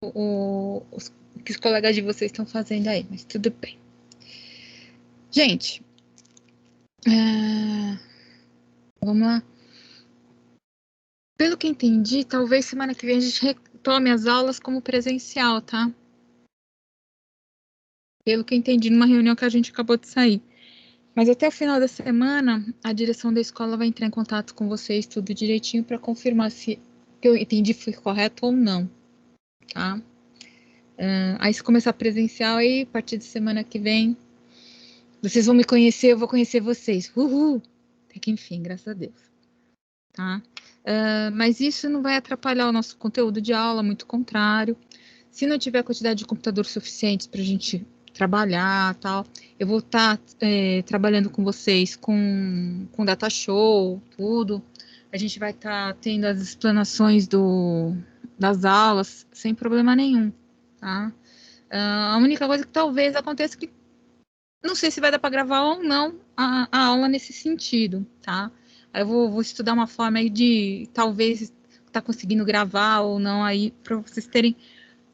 o que os colegas de vocês estão fazendo aí, mas tudo bem. Gente, vamos lá. Pelo que entendi, talvez semana que vem a gente retome as aulas como presencial, tá? Pelo que entendi numa reunião que a gente acabou de sair. Mas até o final da semana, a direção da escola vai entrar em contato com vocês tudo direitinho para confirmar se o que eu entendi foi correto ou não, tá? Aí se começar presencial aí, a partir de semana que vem, vocês vão me conhecer, eu vou conhecer vocês. Uhul! Até que enfim, graças a Deus. Tá? Mas isso não vai atrapalhar o nosso conteúdo de aula, muito contrário. Se não tiver quantidade de computador suficiente para a gente trabalhar, tal, eu vou estar trabalhando com vocês com data show, tudo. A gente vai estar tendo as explanações das aulas sem problema nenhum, tá? A única coisa que talvez aconteça que não sei se vai dar para gravar ou não a aula nesse sentido, tá? Aí eu vou estudar uma forma aí de talvez tá conseguindo gravar ou não aí para vocês terem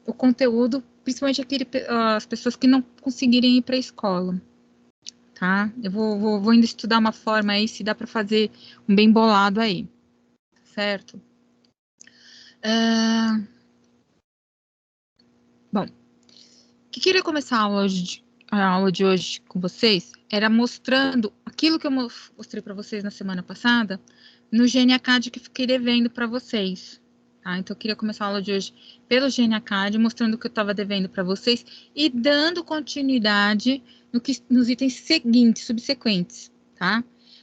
o conteúdo, principalmente as pessoas que não conseguirem ir para a escola, tá? Eu vou ainda estudar uma forma aí se dá para fazer um bem bolado aí, certo? Bom, o que queria começar a aula de hoje com vocês era mostrando aquilo que eu mostrei para vocês na semana passada no GNACAD que fiquei devendo para vocês. Tá? Então, eu queria começar a aula de hoje pelo GNACAD, mostrando o que eu estava devendo para vocês e dando continuidade nos itens seguintes, subsequentes. Tá?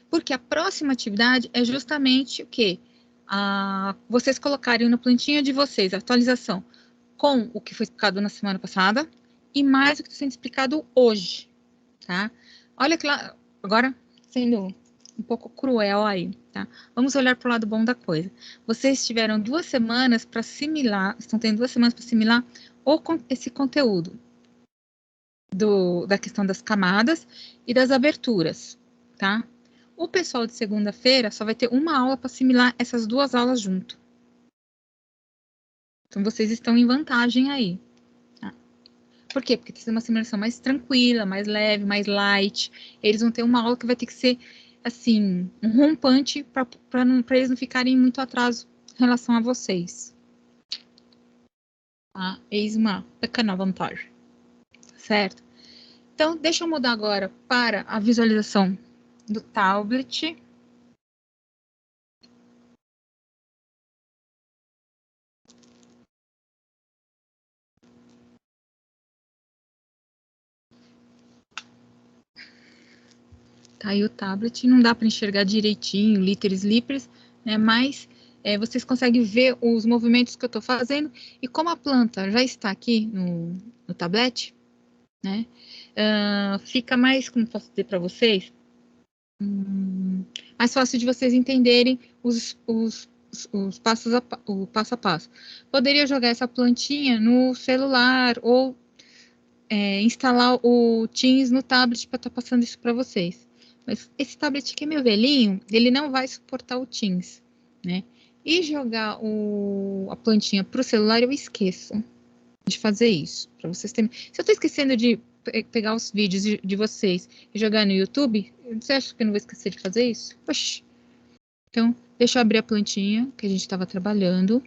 Porque a próxima atividade é justamente o quê? Vocês colocarem na plantinha de vocês a atualização com o que foi explicado na semana passada e mais o que está sendo explicado hoje, tá? Olha que lá, agora sendo um pouco cruel aí, tá? Vamos olhar para o lado bom da coisa. Vocês tiveram 2 semanas para assimilar, estão tendo 2 semanas para assimilar esse conteúdo da questão das camadas e das aberturas, tá? O pessoal de segunda-feira só vai ter uma aula para assimilar essas 2 aulas junto. Então, vocês estão em vantagem aí. Por quê? Porque tem que ser uma simulação mais tranquila, mais leve, mais light. Eles vão ter uma aula que vai ter que ser, assim, um rompante para eles não ficarem muito atraso em relação a vocês. Tá? Eis uma pequena vantagem. Certo? Então, deixa eu mudar agora para a visualização do tablet. Tá aí o tablet, não dá para enxergar direitinho, slippers, né? Mas vocês conseguem ver os movimentos que eu estou fazendo. E como a planta já está aqui no tablet, né? Fica mais, como posso dizer para vocês, mais fácil de vocês entenderem o passo a passo. Poderia jogar essa plantinha no celular ou instalar o Teams no tablet para estar passando isso para vocês. Mas esse tablet aqui é meu velhinho, ele não vai suportar o Teams, né? E jogar a plantinha para o celular, eu esqueço de fazer isso. Para vocês terem. Se eu estou esquecendo de pegar os vídeos de vocês e jogar no YouTube, você acha que eu não vou esquecer de fazer isso? Oxi. Então, deixa eu abrir a plantinha que a gente estava trabalhando.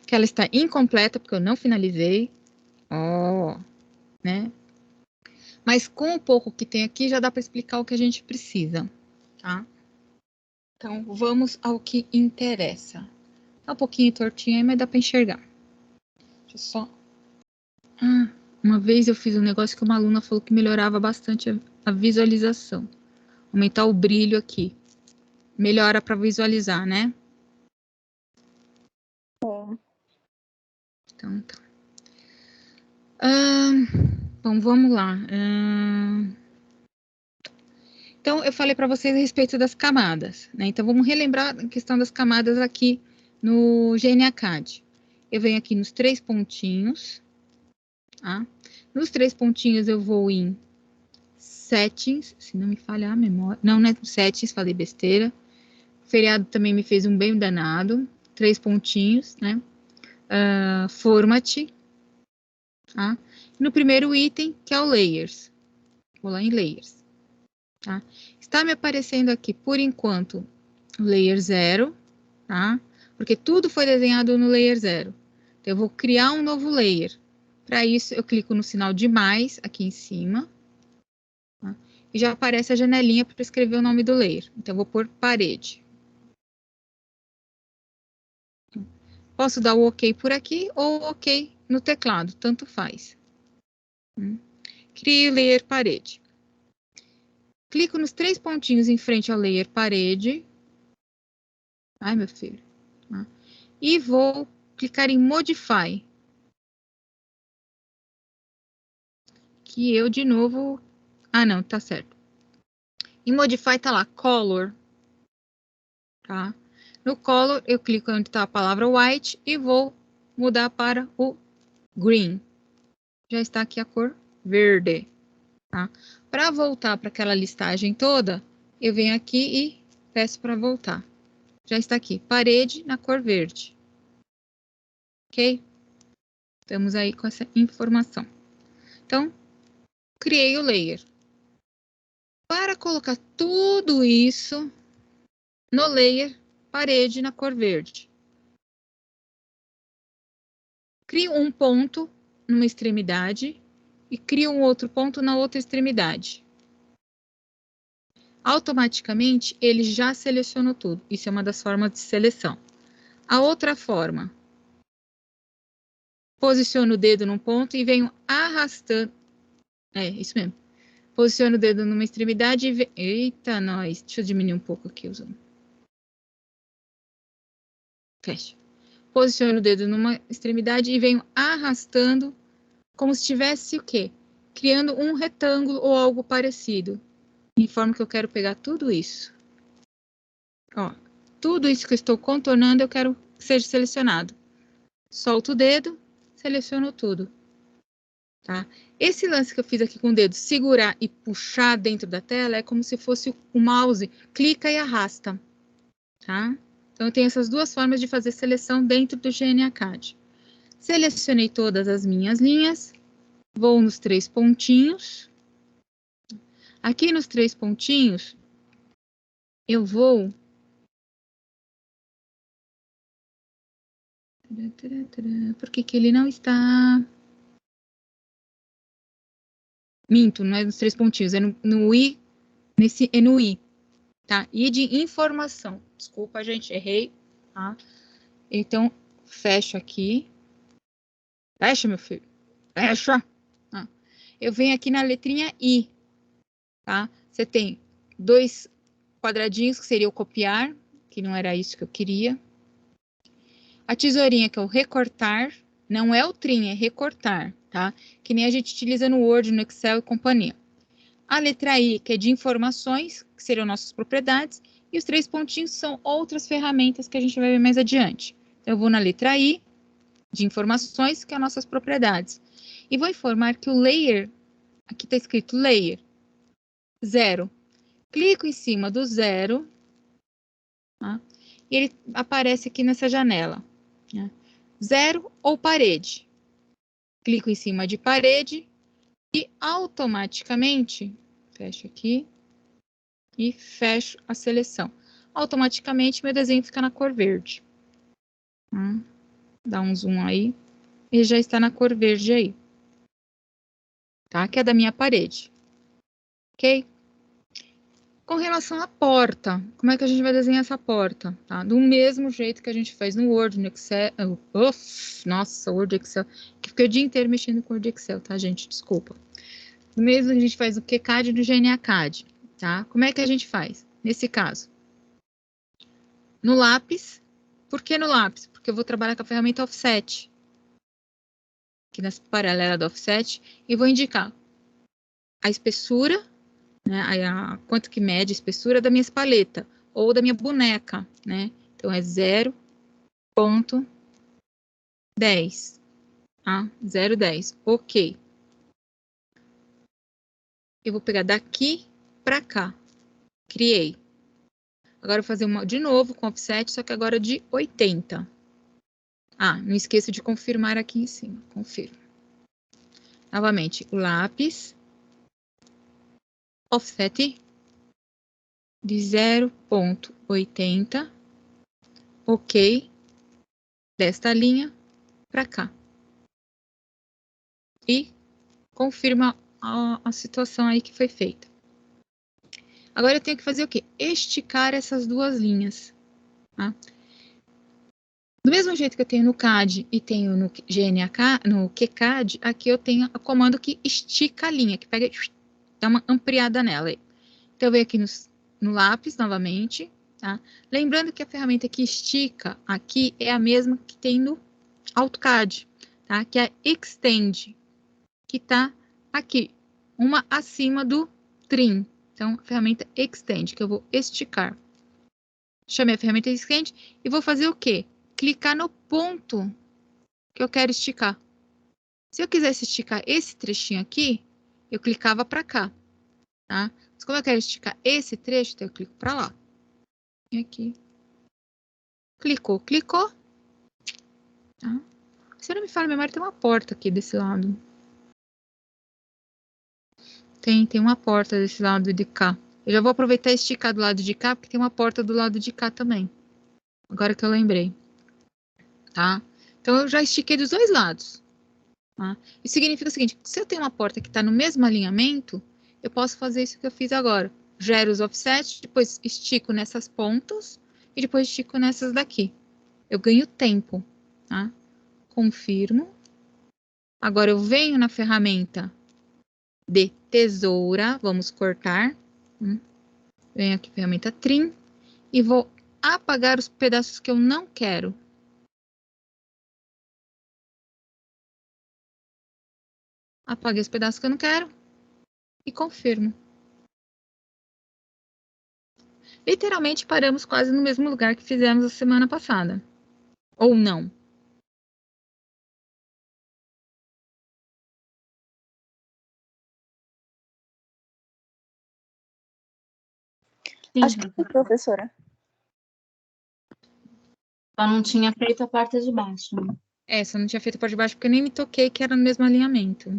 Que ela está incompleta, porque eu não finalizei. Ó, né? Mas com o pouco que tem aqui, já dá para explicar o que a gente precisa, tá? Então, vamos ao que interessa. Tá um pouquinho tortinho aí, mas dá para enxergar. Deixa eu só... uma vez eu fiz um negócio que uma aluna falou que melhorava bastante a visualização. Aumentar o brilho aqui. Melhora para visualizar, né? Bom. Então, tá. Bom, vamos lá. Então, eu falei para vocês a respeito das camadas, né? Então, vamos relembrar a questão das camadas aqui no GNACAD. Eu venho aqui nos 3 pontinhos, tá? Nos 3 pontinhos eu vou em Settings, se não me falhar a memória. Não é Settings, falei besteira. O feriado também me fez um bem danado. 3 pontinhos, né? Format, tá? No primeiro item, que é o Layers. Vou lá em Layers, tá? Está me aparecendo aqui, por enquanto, o Layer 0, tá? Porque tudo foi desenhado no Layer 0. Então, eu vou criar um novo Layer. Para isso, eu clico no sinal de mais aqui em cima, tá? E já aparece a janelinha para escrever o nome do Layer. Então, eu vou pôr parede. Posso dar o OK por aqui ou o OK no teclado, tanto faz. Crio Layer parede. Clico nos 3 pontinhos em frente ao Layer parede. Ai, meu filho. Tá? E vou clicar em Modify. Que eu, de novo... Ah, não, tá certo. Em Modify tá lá, Color. Tá? No Color, eu clico onde está a palavra White e vou mudar para o Green. Já está aqui a cor verde. Tá? Para voltar para aquela listagem toda, eu venho aqui e peço para voltar. Já está aqui, parede na cor verde. Ok? Estamos aí com essa informação. Então, criei o layer. Para colocar tudo isso no layer parede na cor verde. Crio um ponto numa extremidade e crio um outro ponto na outra extremidade. Automaticamente, ele já selecionou tudo. Isso é uma das formas de seleção. A outra forma, posiciono o dedo num ponto e venho arrastando. É, isso mesmo. Posiciono o dedo numa extremidade e venho... Eita, nós. Deixa eu diminuir um pouco aqui o zoom. Fecha. Posiciono o dedo numa extremidade e venho arrastando como se tivesse o quê? Criando um retângulo ou algo parecido. De forma que eu quero pegar tudo isso. Ó, tudo isso que eu estou contornando, eu quero que seja selecionado. Solto o dedo, seleciono tudo. Tá? Esse lance que eu fiz aqui com o dedo, segurar e puxar dentro da tela, é como se fosse o mouse, clica e arrasta. Tá? Então, eu tenho essas duas formas de fazer seleção dentro do GNACAD. Selecionei todas as minhas linhas, vou nos 3 pontinhos. Aqui nos 3 pontinhos, eu vou... Por que que ele não está... Minto, não é nos 3 pontinhos, é no I, é no I, tá? I de informação. Desculpa, gente, errei, tá? Então, fecho aqui. Fecha, meu filho. Fecha. Ah. Eu venho aqui na letrinha I, tá? Você tem 2 quadradinhos, que seria o copiar, que não era isso que eu queria. A tesourinha, que é o recortar. Não é o trim, é recortar, tá? Que nem a gente utiliza no Word, no Excel e companhia. A letra I, que é de informações, que seriam nossas propriedades. E os 3 pontinhos são outras ferramentas que a gente vai ver mais adiante. Então, eu vou na letra I, de informações, que é nossas propriedades. E vou informar que o layer, aqui está escrito layer, 0. Clico em cima do 0, tá? E ele aparece aqui nessa janela. Né? 0 ou parede. Clico em cima de parede e automaticamente, fecho aqui e fecho a seleção. Automaticamente, meu desenho fica na cor verde. Dá um zoom aí. E já está na cor verde aí. Tá? Que é da minha parede. Ok? Com relação à porta, como é que a gente vai desenhar essa porta? Tá? Do mesmo jeito que a gente faz no Word, no Excel. Nossa, Word, Excel. Que fiquei o dia inteiro mexendo com Word, Excel, tá, gente? Desculpa. Do mesmo que a gente faz no QCAD e no GNACAD, tá? Como é que a gente faz? Nesse caso, no lápis. Por que no lápis? Porque eu vou trabalhar com a ferramenta Offset. Aqui nessa paralela do Offset. E vou indicar a espessura, né, quanto que mede a espessura da minha espalheta ou da minha boneca, né? Então, é 0,10, tá? 0,10, ok. Eu vou pegar daqui para cá, criei. Agora, eu vou fazer uma de novo com offset, só que agora de 80. Ah, não esqueço de confirmar aqui em cima. Confirmo. Novamente, o lápis. Offset de 0,80. Ok. Desta linha para cá. E confirma a situação aí que foi feita. Agora eu tenho que fazer o quê? Esticar essas duas linhas. Tá? Do mesmo jeito que eu tenho no CAD e tenho no GNAK, no QCAD, aqui eu tenho o comando que estica a linha, que pega e dá uma ampliada nela. Então eu venho aqui no lápis novamente, tá? Lembrando que a ferramenta que estica aqui é a mesma que tem no AutoCAD, tá? Que é a Extend, que tá aqui, uma acima do Trim. Então, a ferramenta Extend, que eu vou esticar. Chamei a ferramenta Extend e vou fazer o quê? Clicar no ponto que eu quero esticar. Se eu quisesse esticar esse trechinho aqui, eu clicava para cá, tá? Mas como eu quero esticar esse trecho, então eu clico para lá. E aqui. Clicou, clicou. Tá? Se eu não me falha a memória, tem uma porta aqui desse lado. Tem uma porta desse lado de cá. Eu já vou aproveitar e esticar do lado de cá, porque tem uma porta do lado de cá também. Agora que eu lembrei. Tá? Então, eu já estiquei dos dois lados. Tá? Isso significa o seguinte, se eu tenho uma porta que está no mesmo alinhamento, eu posso fazer isso que eu fiz agora. Gero os offsets, depois estico nessas pontas e depois estico nessas daqui. Eu ganho tempo. Tá? Confirmo. Agora, eu venho na ferramenta de tesoura, vamos cortar. Venho aqui, ferramenta Trim, e vou apagar os pedaços que eu não quero. Apaguei os pedaços que eu não quero e confirmo. Literalmente paramos quase no mesmo lugar que fizemos a semana passada. Ou não? Sim, acho que sim, professora. só não tinha feito a parte de baixo. Né? Essa eu não tinha feito a parte de baixo porque eu nem me toquei que era no mesmo alinhamento.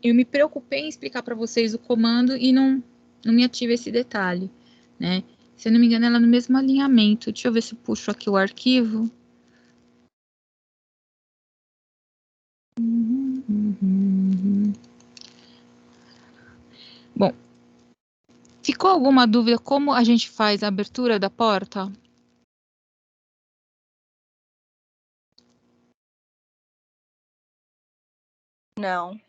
Eu me preocupei em explicar para vocês o comando e não me ative esse detalhe, né? Se eu não me engano, ela é no mesmo alinhamento. Deixa eu ver se eu puxo aqui o arquivo. Bom, ficou alguma dúvida como a gente faz a abertura da porta? Não.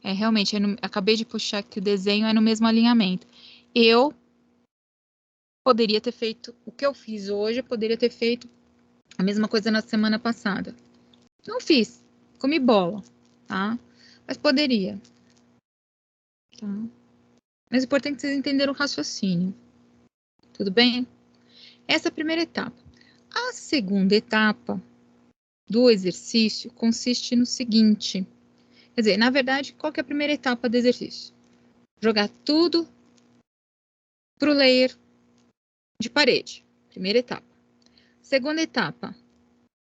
Realmente, acabei de puxar que o desenho é no mesmo alinhamento. Eu poderia ter feito o que eu fiz hoje, eu poderia ter feito a mesma coisa na semana passada. Não fiz, comi bola, tá? Mas poderia, tá? Mas o importante é que vocês entenderam o raciocínio. Tudo bem? Essa é a primeira etapa. A segunda etapa do exercício consiste no seguinte. Quer dizer, na verdade, qual que é a primeira etapa do exercício? Jogar tudo para o layer de parede. Primeira etapa. Segunda etapa,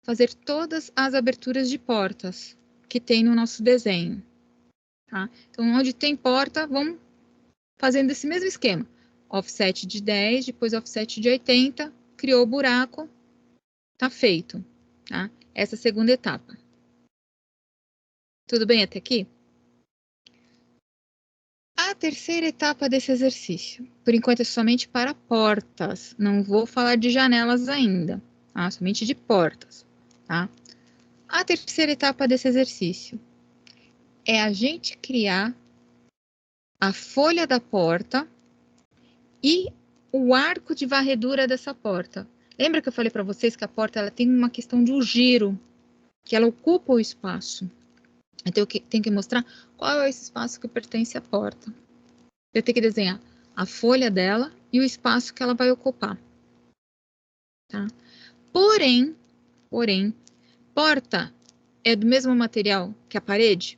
fazer todas as aberturas de portas que tem no nosso desenho. Tá? Então, onde tem porta, vamos fazendo esse mesmo esquema. Offset de 10, depois offset de 80, criou o buraco, tá feito. Tá? Essa é a segunda etapa. Tudo bem até aqui? A terceira etapa desse exercício, por enquanto é somente para portas, não vou falar de janelas ainda, tá? Somente de portas, tá? A terceira etapa desse exercício é a gente criar a folha da porta e o arco de varredura dessa porta. Lembra que eu falei para vocês que a porta ela tem uma questão de um giro, que ela ocupa o espaço. Então, eu tenho que mostrar qual é esse espaço que pertence à porta. Eu tenho que desenhar a folha dela e o espaço que ela vai ocupar. Tá? Porém, porta é do mesmo material que a parede?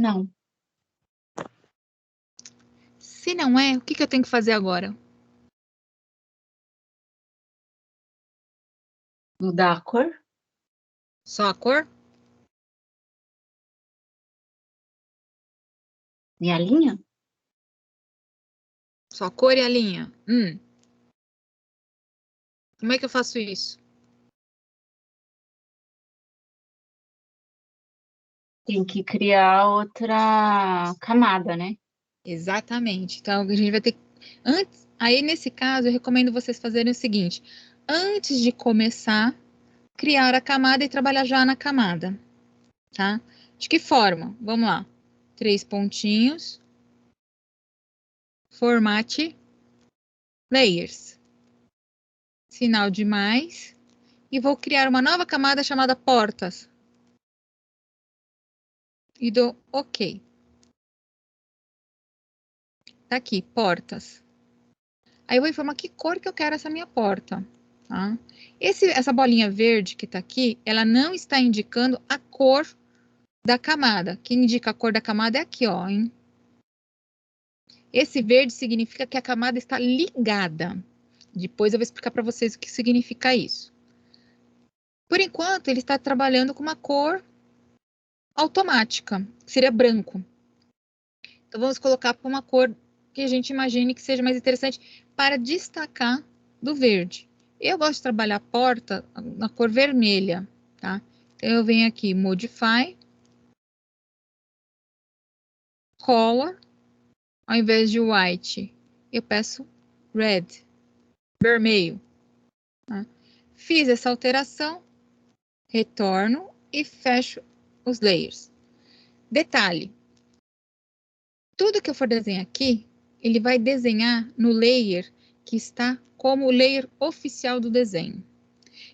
Não. Se não é, o que eu tenho que fazer agora? Mudar a cor? Só a cor? E a linha? Só a cor e a linha? Como é que eu faço isso? Tem que criar outra camada, né? Exatamente. Então, a gente vai ter. Antes, aí, nesse caso, eu recomendo vocês fazerem o seguinte: antes de começar, criar a camada e trabalhar já na camada, tá? De que forma? Vamos lá. 3 pontinhos. Formate. Layers. Sinal de mais. E vou criar uma nova camada chamada portas. E dou OK. Tá aqui, portas. Aí eu vou informar que cor que eu quero essa minha porta, tá? Essa bolinha verde que tá aqui, ela não está indicando a cor da camada. Quem indica a cor da camada é aqui, ó, hein? Esse verde significa que a camada está ligada. Depois eu vou explicar para vocês o que significa isso. Por enquanto, ele está trabalhando com uma cor automática, que seria branco. Então, vamos colocar para uma cor que a gente imagine que seja mais interessante para destacar do verde. Eu gosto de trabalhar a porta na cor vermelha, tá? Então, eu venho aqui, Modify, Color, ao invés de White, eu peço Red, vermelho. Tá? Fiz essa alteração, retorno e fecho os layers. Detalhe, tudo que eu for desenhar aqui, ele vai desenhar no layer que está como o layer oficial do desenho.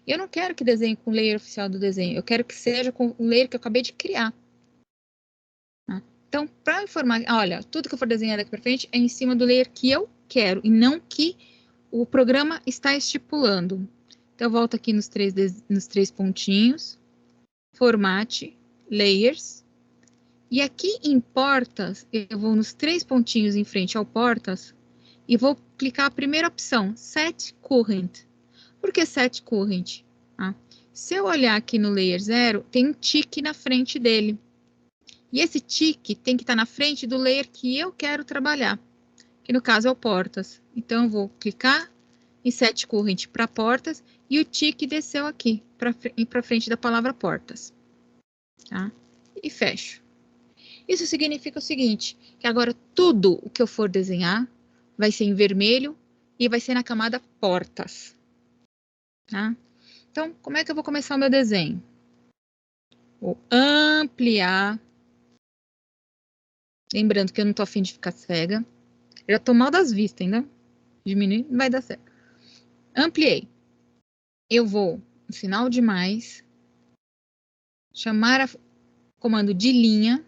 Eu não quero que desenhe com o layer oficial do desenho, eu quero que seja com o layer que eu acabei de criar. Tá? Então, para informar, olha, tudo que eu for desenhar daqui para frente é em cima do layer que eu quero e não que o programa está estipulando. Então, eu volto aqui nos três pontinhos, formate, layers, e aqui em portas, eu vou nos 3 pontinhos em frente ao portas e vou clicar a primeira opção, Set Current. Por que Set Current? Se eu olhar aqui no Layer 0, tem um tique na frente dele. E esse tique tem que estar na frente do layer que eu quero trabalhar, que no caso é o portas. Então, eu vou clicar em Set Current para portas e o tique desceu aqui, para frente da palavra portas. Tá? E fecho. Isso significa o seguinte, que agora tudo o que eu for desenhar vai ser em vermelho e vai ser na camada portas. Tá? Então, como é que eu vou começar o meu desenho? Vou ampliar. Lembrando que eu não estou afim de ficar cega. Eu já estou mal das vistas, ainda. Diminuir, não vai dar certo. Ampliei. Eu vou, no sinal de mais, chamar o comando de linha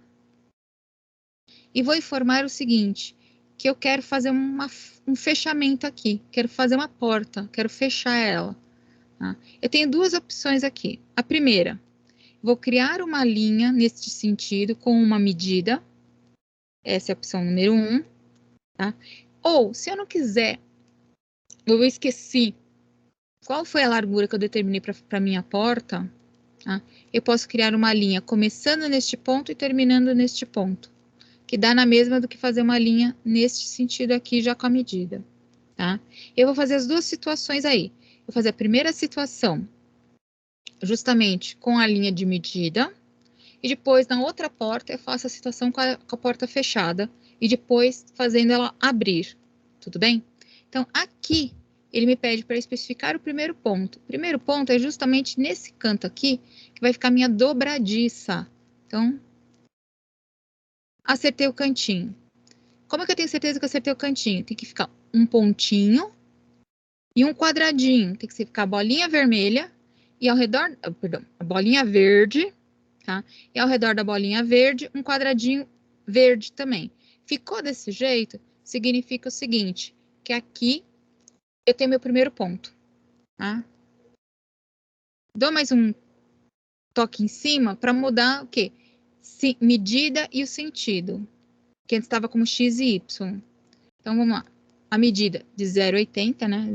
e vou informar o seguinte, que eu quero fazer um fechamento aqui, quero fazer uma porta, quero fechar ela. Tá? Eu tenho 2 opções aqui. A primeira, vou criar uma linha neste sentido com uma medida, essa é a opção número 1, tá? Ou, se eu não quiser, eu esqueci qual foi a largura que eu determinei para minha porta, tá? Eu posso criar uma linha começando neste ponto e terminando neste ponto, que dá na mesma do que fazer uma linha neste sentido aqui, já com a medida, tá? Eu vou fazer as 2 situações aí. Vou fazer a primeira situação justamente com a linha de medida, e depois na outra porta eu faço a situação com a porta fechada, e depois fazendo ela abrir, tudo bem? Então, aqui, ele me pede para especificar o primeiro ponto. O primeiro ponto é justamente nesse canto aqui, que vai ficar minha dobradiça. Então, acertei o cantinho. Como é que eu tenho certeza que eu acertei o cantinho? Tem que ficar um pontinho e um quadradinho. Tem que ficar a bolinha vermelha e ao redor, perdão, a bolinha verde, tá? E ao redor da bolinha verde, um quadradinho verde também. Ficou desse jeito, significa o seguinte, que aqui eu tenho meu primeiro ponto, tá? Dou mais um toque em cima para mudar o quê? medida e o sentido, que antes estava como x e y. Então, vamos lá. A medida de 0,80, né?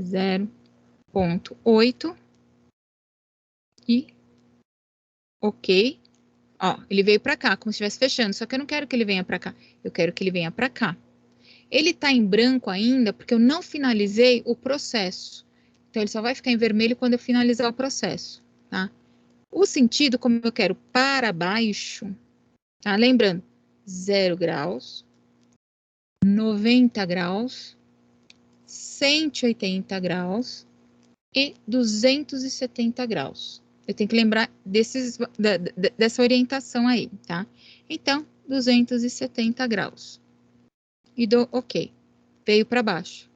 0,8 e ok. Ó, ele veio para cá, como se estivesse fechando, só que eu não quero que ele venha para cá, eu quero que ele venha para cá. Ele está em branco ainda porque eu não finalizei o processo. Então, ele só vai ficar em vermelho quando eu finalizar o processo, tá? O sentido, como eu quero para baixo, tá? Lembrando, 0 graus, 90 graus, 180 graus e 270 graus. Eu tenho que lembrar dessa orientação aí, tá? Então, 270 graus. E dou OK. Veio para baixo.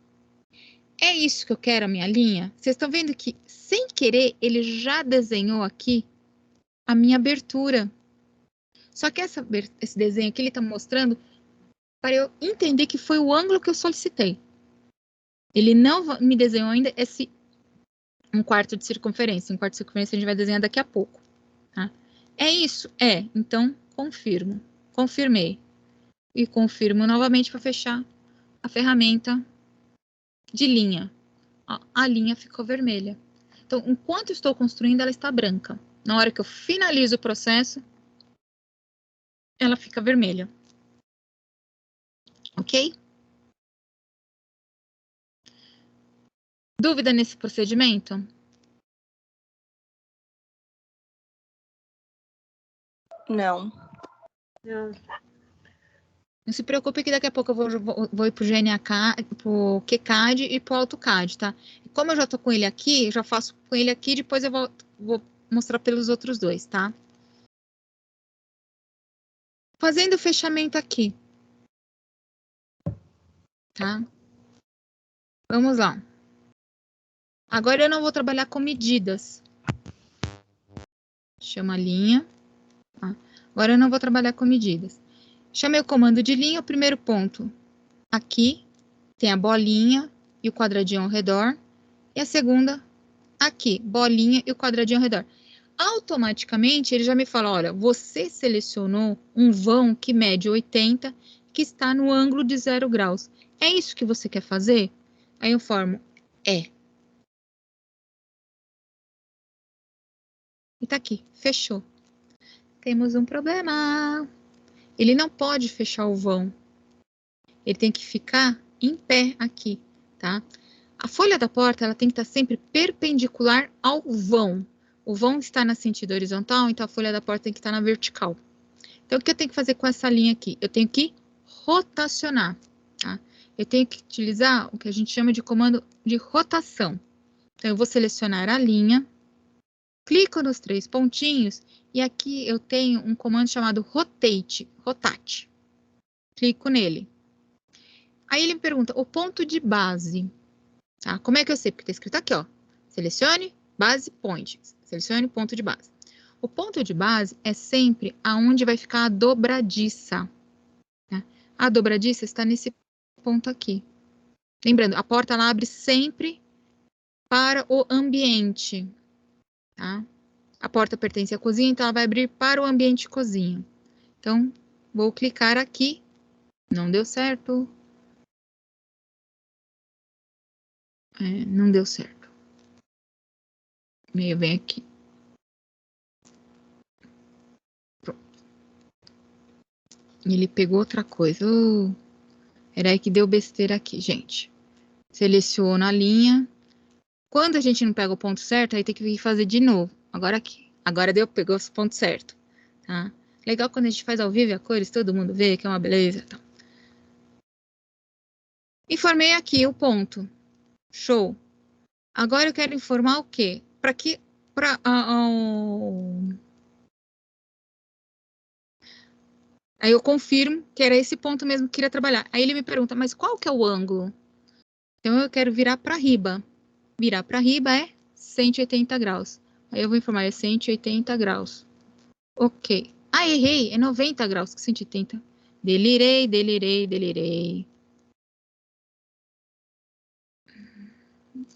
É isso que eu quero a minha linha? Vocês estão vendo que, sem querer, ele já desenhou aqui a minha abertura. Só que esse desenho aqui, ele está mostrando para eu entender que foi o ângulo que eu solicitei. Ele não me desenhou ainda esse 1/4 de circunferência. 1/4 de circunferência a gente vai desenhar daqui a pouco. Tá? É isso? É. Então, confirmo. Confirmei. E confirmo novamente para fechar a ferramenta de linha. Ó, a linha ficou vermelha. Então, enquanto estou construindo, ela está branca. Na hora que eu finalizo o processo, ela fica vermelha. Ok? Dúvida nesse procedimento? Não. Não se preocupe que daqui a pouco eu vou ir para o GNAK, para o QCAD e para o AutoCAD, tá? Como eu já estou com ele aqui, eu já faço com ele aqui, depois eu vou mostrar pelos outros dois, tá? Fazendo o fechamento aqui. Tá? Vamos lá. Agora eu não vou trabalhar com medidas. Chama a linha. Tá? Agora eu não vou trabalhar com medidas. Chamei o comando de linha, o primeiro ponto. Aqui tem a bolinha e o quadradinho ao redor. E a segunda, aqui, bolinha e o quadradinho ao redor. Automaticamente, ele já me fala, olha, você selecionou um vão que mede 80, que está no ângulo de 0 graus. É isso que você quer fazer? Aí eu formo, é. E tá aqui, fechou. Temos um problema. Ele não pode fechar o vão. Ele tem que ficar em pé aqui, tá? A folha da porta, ela tem que estar sempre perpendicular ao vão. O vão está na sentido horizontal, então a folha da porta tem que estar na vertical. Então, o que eu tenho que fazer com essa linha aqui? Eu tenho que rotacionar, tá? Eu tenho que utilizar o que a gente chama de comando de rotação. Então, eu vou selecionar a linha, clico nos 3 pontinhos e aqui eu tenho um comando chamado rotate. Clico nele. Aí ele me pergunta o ponto de base. Tá? Como é que eu sei? Porque está escrito aqui, ó. Selecione base point. Selecione ponto de base. O ponto de base é sempre aonde vai ficar a dobradiça. Tá? A dobradiça está nesse ponto aqui. Lembrando, a porta ela abre sempre para o ambiente. Tá? A porta pertence à cozinha, então ela vai abrir para o ambiente cozinha. Então, vou clicar aqui. Não deu certo. Não deu certo. Eu venho aqui. Pronto. Ele pegou outra coisa. Era aí que deu besteira aqui, gente. Seleciona a linha. Quando a gente não pega o ponto certo, aí tem que vir fazer de novo. Agora aqui. Agora pegou o ponto certo. Tá? Legal quando a gente faz ao vivo a cores, todo mundo vê que é uma beleza. Tá? Informei aqui o ponto. Show. Agora eu quero informar o quê? Para que... Aí eu confirmo que era esse ponto mesmo que eu queria trabalhar. Aí ele me pergunta, mas qual que é o ângulo? Então eu quero virar para riba. Virar para riba é 180 graus. Aí eu vou informar, é 180 graus. Ok. Ah, errei, é 90 graus, que 180. Delirei.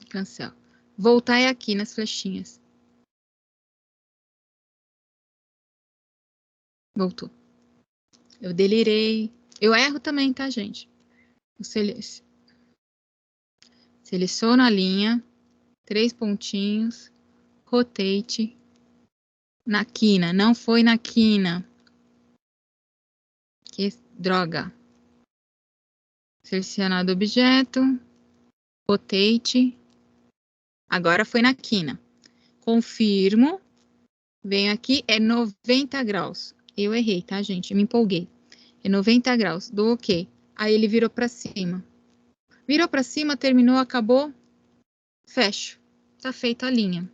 Cancel. Voltar é aqui nas flechinhas. Voltou. Eu delirei. Eu erro também, tá, gente? Eu seleciono a linha, 3 pontinhos, rotate, na quina. Não foi na quina. Que droga. Selecionado objeto, rotate. Agora foi na quina. Confirmo. Venho aqui, é 90 graus. Eu errei, tá, gente? Eu me empolguei. É 90 graus. Dou OK. Aí ele virou para cima. Virou para cima, terminou, acabou. Fecho. Tá feita a linha.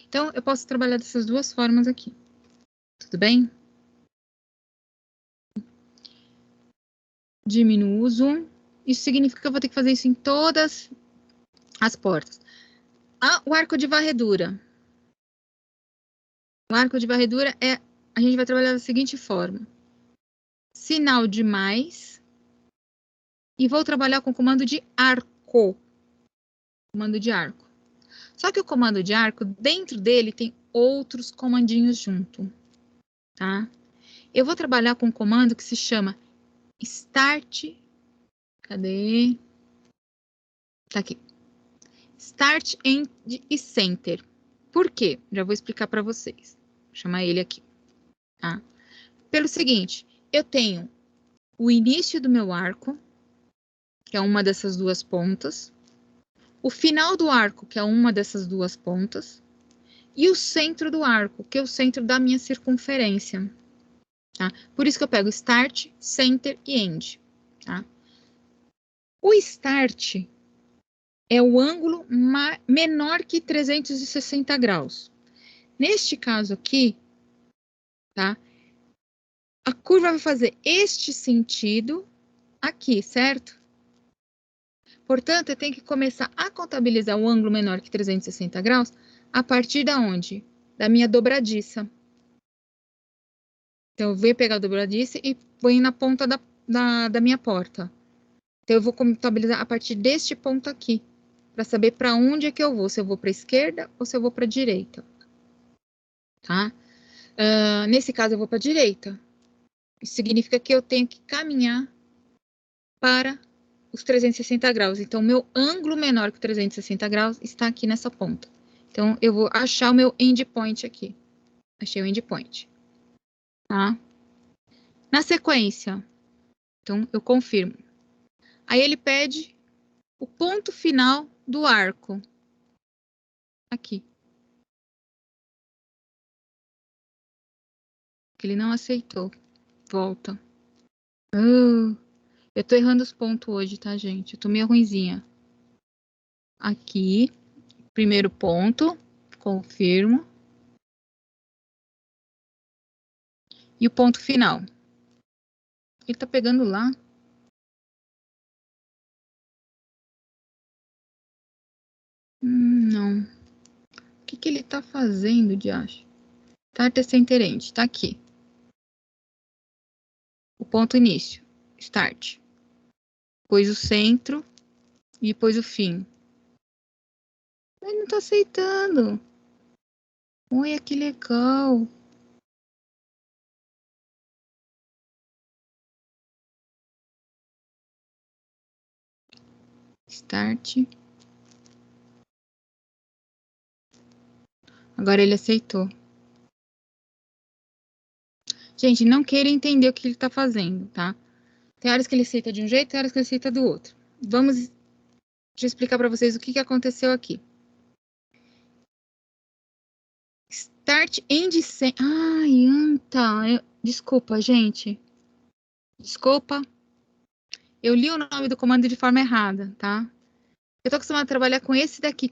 Então, eu posso trabalhar dessas duas formas aqui. Tudo bem? Diminuo o zoom. Isso significa que eu vou ter que fazer isso em todas as portas. O arco de varredura. O arco de varredura a gente vai trabalhar da seguinte forma. Sinal de mais. E vou trabalhar com o comando de arco. Comando de arco. Só que o comando de arco, dentro dele, tem outros comandinhos junto. Tá? Eu vou trabalhar com um comando que se chama Start. Cadê? Tá aqui. Start, End e Center. Por quê? Já vou explicar para vocês. Vou chamar ele aqui. Tá? Pelo seguinte, eu tenho o início do meu arco, que é uma dessas duas pontas, o final do arco, que é uma dessas duas pontas, e o centro do arco, que é o centro da minha circunferência. Tá? Por isso que eu pego Start, Center e End. Tá? O Start é o ângulo menor que 360 graus. Neste caso aqui, tá? A curva vai fazer este sentido aqui, certo? Portanto, eu tenho que começar a contabilizar o ângulo menor que 360 graus a partir da onde? Da minha dobradiça. Então, eu venho pegar a dobradiça e ponho na ponta da minha porta. Então, eu vou contabilizar a partir deste ponto aqui, para saber para onde é que eu vou, se eu vou para a esquerda ou se eu vou para a direita. Tá? Nesse caso, eu vou para a direita. Isso significa que eu tenho que caminhar para os 360 graus. Então, meu ângulo menor que 360 graus está aqui nessa ponta. Então, eu vou achar o meu endpoint aqui. Achei o endpoint. Tá? Na sequência, então, eu confirmo. Aí, ele pede o ponto final do arco. Aqui. Que ele não aceitou. Volta. Eu tô errando os pontos hoje, tá, gente? Eu tô meio ruinzinha. Aqui. Primeiro ponto. Confirmo. E o ponto final. Ele tá pegando lá. Não. O que ele tá fazendo, de acho? Start Center End. Tá aqui. O ponto início. Start. Depois o centro. E depois o fim. Ele não tá aceitando. Olha que legal. Start. Agora ele aceitou. Gente, não queira entender o que ele tá fazendo, tá? Tem horas que ele aceita de um jeito, tem horas que ele aceita do outro. Deixa eu explicar para vocês o que aconteceu aqui. Start, End, Center. Ai, Anta. Desculpa, gente. Desculpa. Eu li o nome do comando de forma errada, tá? Eu tô acostumada a trabalhar com esse daqui,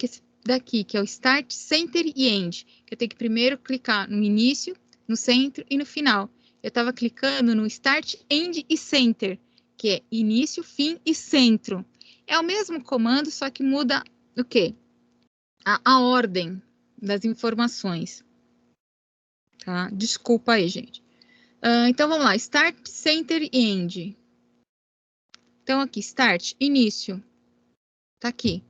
que é o Start, Center e End. Que eu tenho que primeiro clicar no início, no centro e no final. Eu estava clicando no Start, End e Center, que é início, fim e centro. É o mesmo comando, só que muda o quê? A ordem das informações. Tá? Desculpa aí, gente. Então, vamos lá. Start, Center e End. Então, aqui, Start, início. Tá aqui.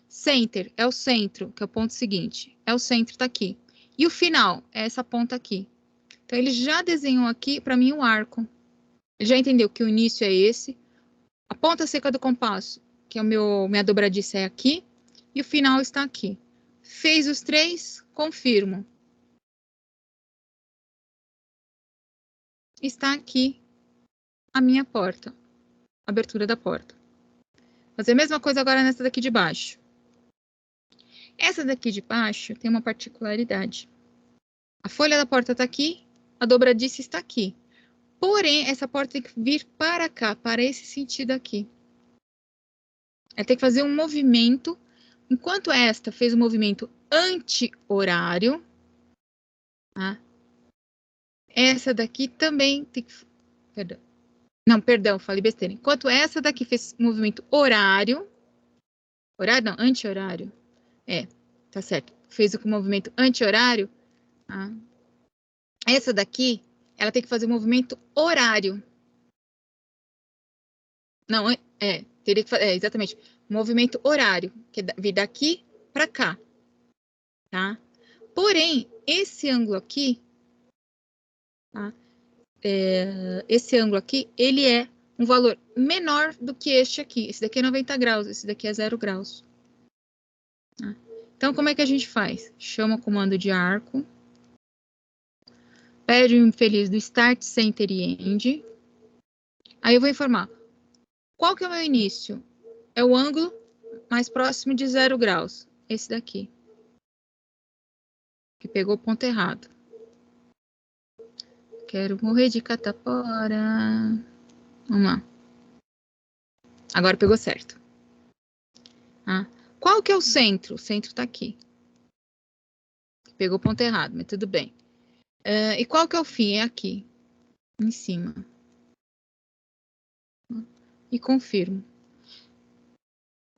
Center é o centro, que é o ponto seguinte. É o centro, tá aqui. E o final é essa ponta aqui. Então, ele já desenhou aqui, para mim, o arco. Ele já entendeu que o início é esse. A ponta seca do compasso, que é minha dobradiça, é aqui. E o final está aqui. Fez os 3, confirmo. Está aqui a minha porta. Abertura da porta. Fazer a mesma coisa agora nessa daqui de baixo. Essa daqui de baixo tem uma particularidade. A folha da porta está aqui, a dobradiça está aqui. Porém, essa porta tem que vir para cá, para esse sentido aqui. Ela tem que fazer um movimento. Enquanto esta fez o movimento anti-horário, tá? Essa daqui também tem que... Perdão, falei besteira. Enquanto essa daqui fez movimento horário... Horário não, anti-horário. Tá certo. Fez o movimento anti-horário. Tá? Essa daqui, ela tem que fazer o movimento horário. Não, teria que fazer, exatamente. Movimento horário, que é vir daqui para cá. Tá? Porém, esse ângulo aqui, tá? Esse ângulo aqui, ele é um valor menor do que este aqui. Esse daqui é 90 graus, esse daqui é 0 graus. Tá? Então, como é que a gente faz? Chama o comando de arco. Pede o infeliz do Start, Center e End. Aí eu vou informar. Qual que é o meu início? É o ângulo mais próximo de 0 graus. Esse daqui. Que pegou o ponto errado. Quero morrer de catapora. Vamos lá. Agora pegou certo. Ah. Qual que é o centro? O centro está aqui. Pegou o ponto errado, mas tudo bem. E qual que é o fim? É aqui. Em cima. E confirmo.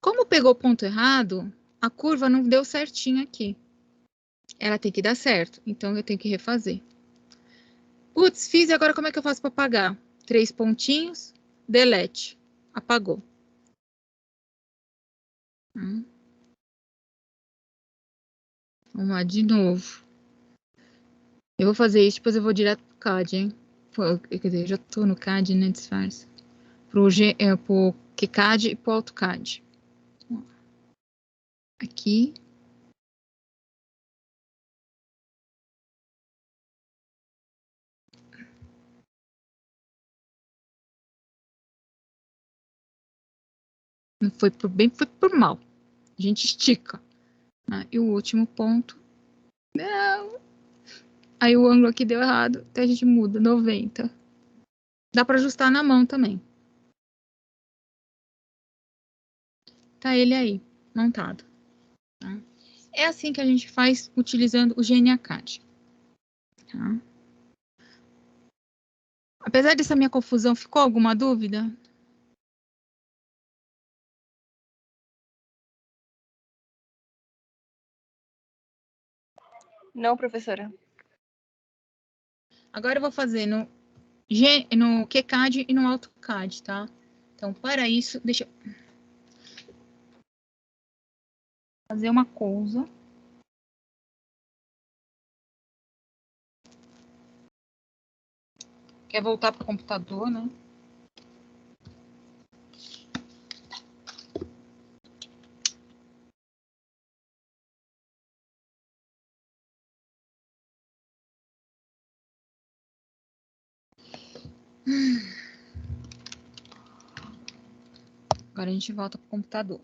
Como pegou o ponto errado, a curva não deu certinho aqui. Ela tem que dar certo. Então, eu tenho que refazer. Putz, fiz e agora como é que eu faço para apagar? 3 pontinhos, delete. Apagou. Vamos lá de novo. Eu vou fazer isso, depois eu vou direto pro CAD, hein? Quer dizer, eu já tô no CAD, né? Disfarce. Pro QCAD e pro AutoCAD. Aqui. Não foi por bem, foi por mal. A gente estica. E o último ponto. Não. Aí o ângulo aqui deu errado. Então a gente muda, 90. Dá para ajustar na mão também. Tá ele aí, montado. Tá? É assim que a gente faz utilizando o GNA-CAD. Tá? Apesar dessa minha confusão, ficou alguma dúvida? Não, professora. Agora eu vou fazer no QCAD e no AutoCAD, tá? Então, para isso, deixa eu fazer uma coisa. Quer voltar para o computador, né? Agora a gente volta para o computador.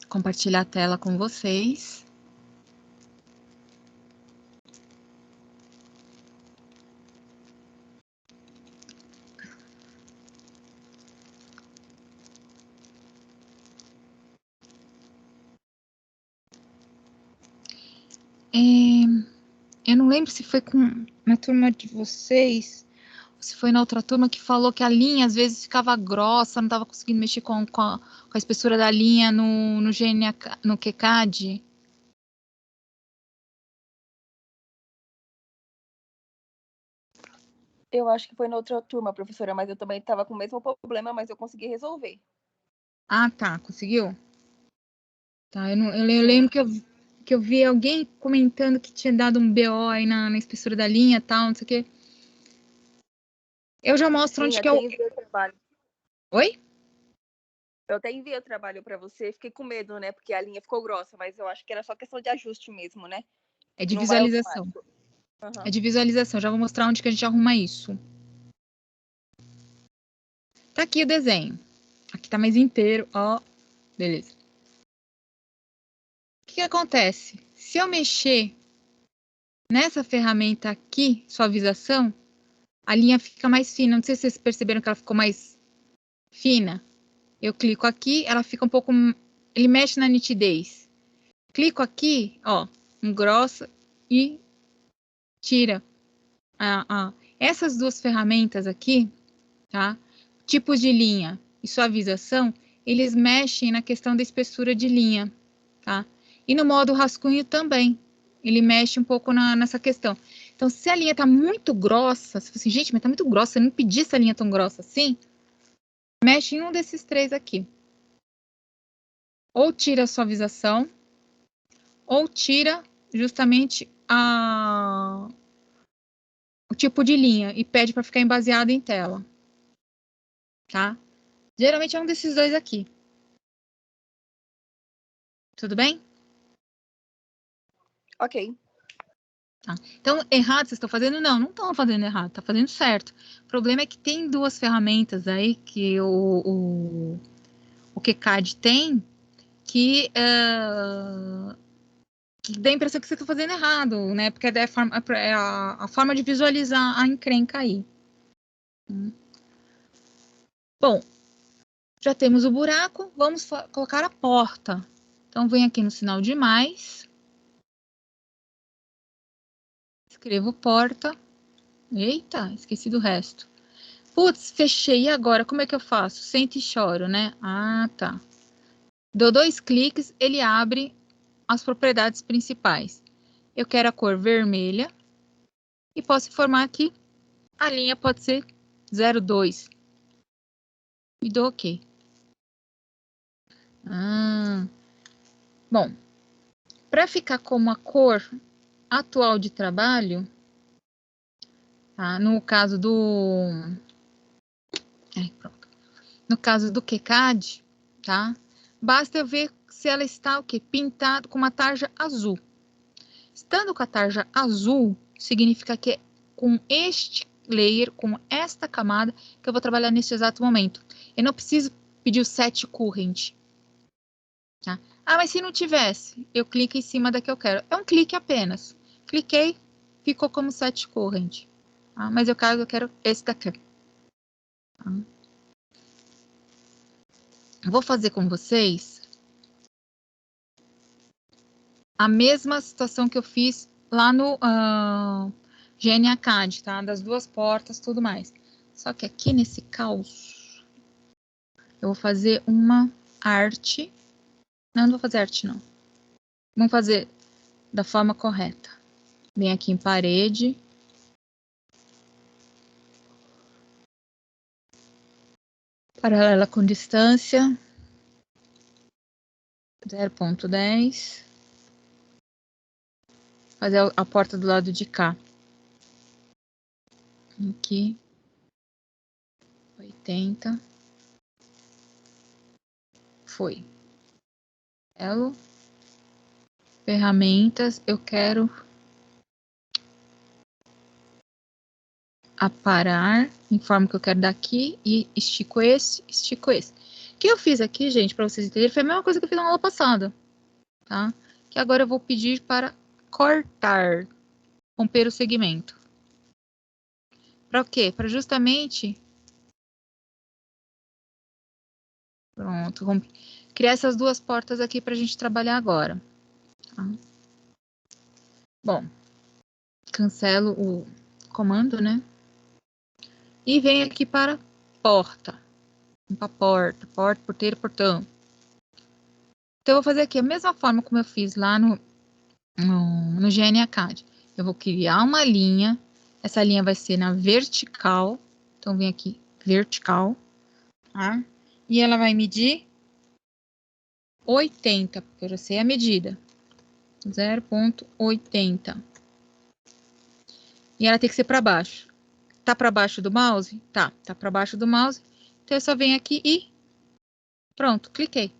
Compartilhar a tela com vocês. Eu não lembro se foi na turma de vocês, ou se foi na outra turma que falou que a linha às vezes ficava grossa, não estava conseguindo mexer com a espessura da linha no QCAD. Eu acho que foi na outra turma, professora, mas eu também estava com o mesmo problema, mas eu consegui resolver. Ah, tá. Conseguiu? Tá, eu lembro que que eu vi alguém comentando que tinha dado um BO aí na espessura da linha e tal, não sei o quê. Eu já mostro onde que eu... enviei o trabalho. Oi? Eu até enviei o trabalho para você, fiquei com medo, né? Porque a linha ficou grossa, mas eu acho que era só questão de ajuste mesmo, né? É de Não vai visualização. automático. É de visualização. Já vou mostrar onde que a gente arruma isso. Tá aqui o desenho. Aqui tá mais inteiro, ó. Beleza. O que acontece? Se eu mexer nessa ferramenta aqui, suavização, a linha fica mais fina. Não sei se vocês perceberam que ela ficou mais fina. Eu clico aqui, ela fica um pouco... Ele mexe na nitidez. Clico aqui, ó, engrossa e tira. Essas duas ferramentas aqui, tá? Tipos de linha e suavização, eles mexem na questão da espessura de linha, tá? E no modo rascunho também, ele mexe um pouco nessa questão. Então, se a linha tá muito grossa, se você, gente, mas tá muito grossa, eu não pedi essa linha tão grossa assim, mexe em um desses três aqui. Ou tira a suavização, ou tira justamente o tipo de linha e pede para ficar embaseado em tela, tá? Geralmente é um desses dois aqui. Tudo bem? Ok. Tá. Então, errado vocês estão fazendo? Não estão fazendo errado, tá fazendo certo. O problema é que tem duas ferramentas aí que o QCAD tem que dá a impressão que você está fazendo errado, né? Porque é a forma de visualizar a encrenca aí. Bom, já temos o buraco, vamos colocar a porta. Então, venho aqui no sinal de mais. Escrevo porta. Eita, esqueci do resto. Putz, fechei. E agora, como é que eu faço? Sento e choro, né? Ah, tá. Dou 2 cliques, ele abre as propriedades principais. Eu quero a cor vermelha. E posso informar que a linha pode ser 02. E dou OK. Bom, para ficar como a cor atual de trabalho, tá? No caso do... pronto. No caso do QCAD, tá? Basta eu ver se ela está o quê? Pintada com uma tarja azul. Estando com a tarja azul, significa que é com este layer, com esta camada, que eu vou trabalhar nesse exato momento. Eu não preciso pedir o set current. Tá? Ah, mas se não tivesse, eu clico em cima da que eu quero. É um clique apenas. Cliquei, ficou como set current. Tá? Mas eu quero esse daqui. Tá? Vou fazer com vocês a mesma situação que eu fiz lá no GNA-CAD, tá? Das duas portas, tudo mais. Só que aqui nesse caos, eu vou fazer uma arte. Não vou fazer arte, não. Vamos fazer da forma correta. Vem aqui em parede. Paralela com distância. 0,10. Fazer a porta do lado de cá. Aqui. 80. Foi. Elo. Ferramentas. Eu quero aparar. Informo que eu quero daqui. E estico esse, estico esse. O que eu fiz aqui, gente, para vocês entenderem, foi a mesma coisa que eu fiz na aula passada. Tá? Que agora eu vou pedir para cortar. Romper o segmento. Para o quê? Para justamente... Pronto, criar essas duas portas aqui para a gente trabalhar agora. Tá? Bom, cancelo o comando, né? E venho aqui para porta. Para porta, porteiro, portão. Então, eu vou fazer aqui a mesma forma como eu fiz lá no GNA-CAD. Eu vou criar uma linha. Essa linha vai ser na vertical. Então, vem aqui, vertical. Tá? E ela vai medir 80, porque eu já sei a medida. 0,80. E ela tem que ser para baixo. Tá para baixo do mouse? Tá para baixo do mouse. Então, eu só venho aqui e pronto, cliquei.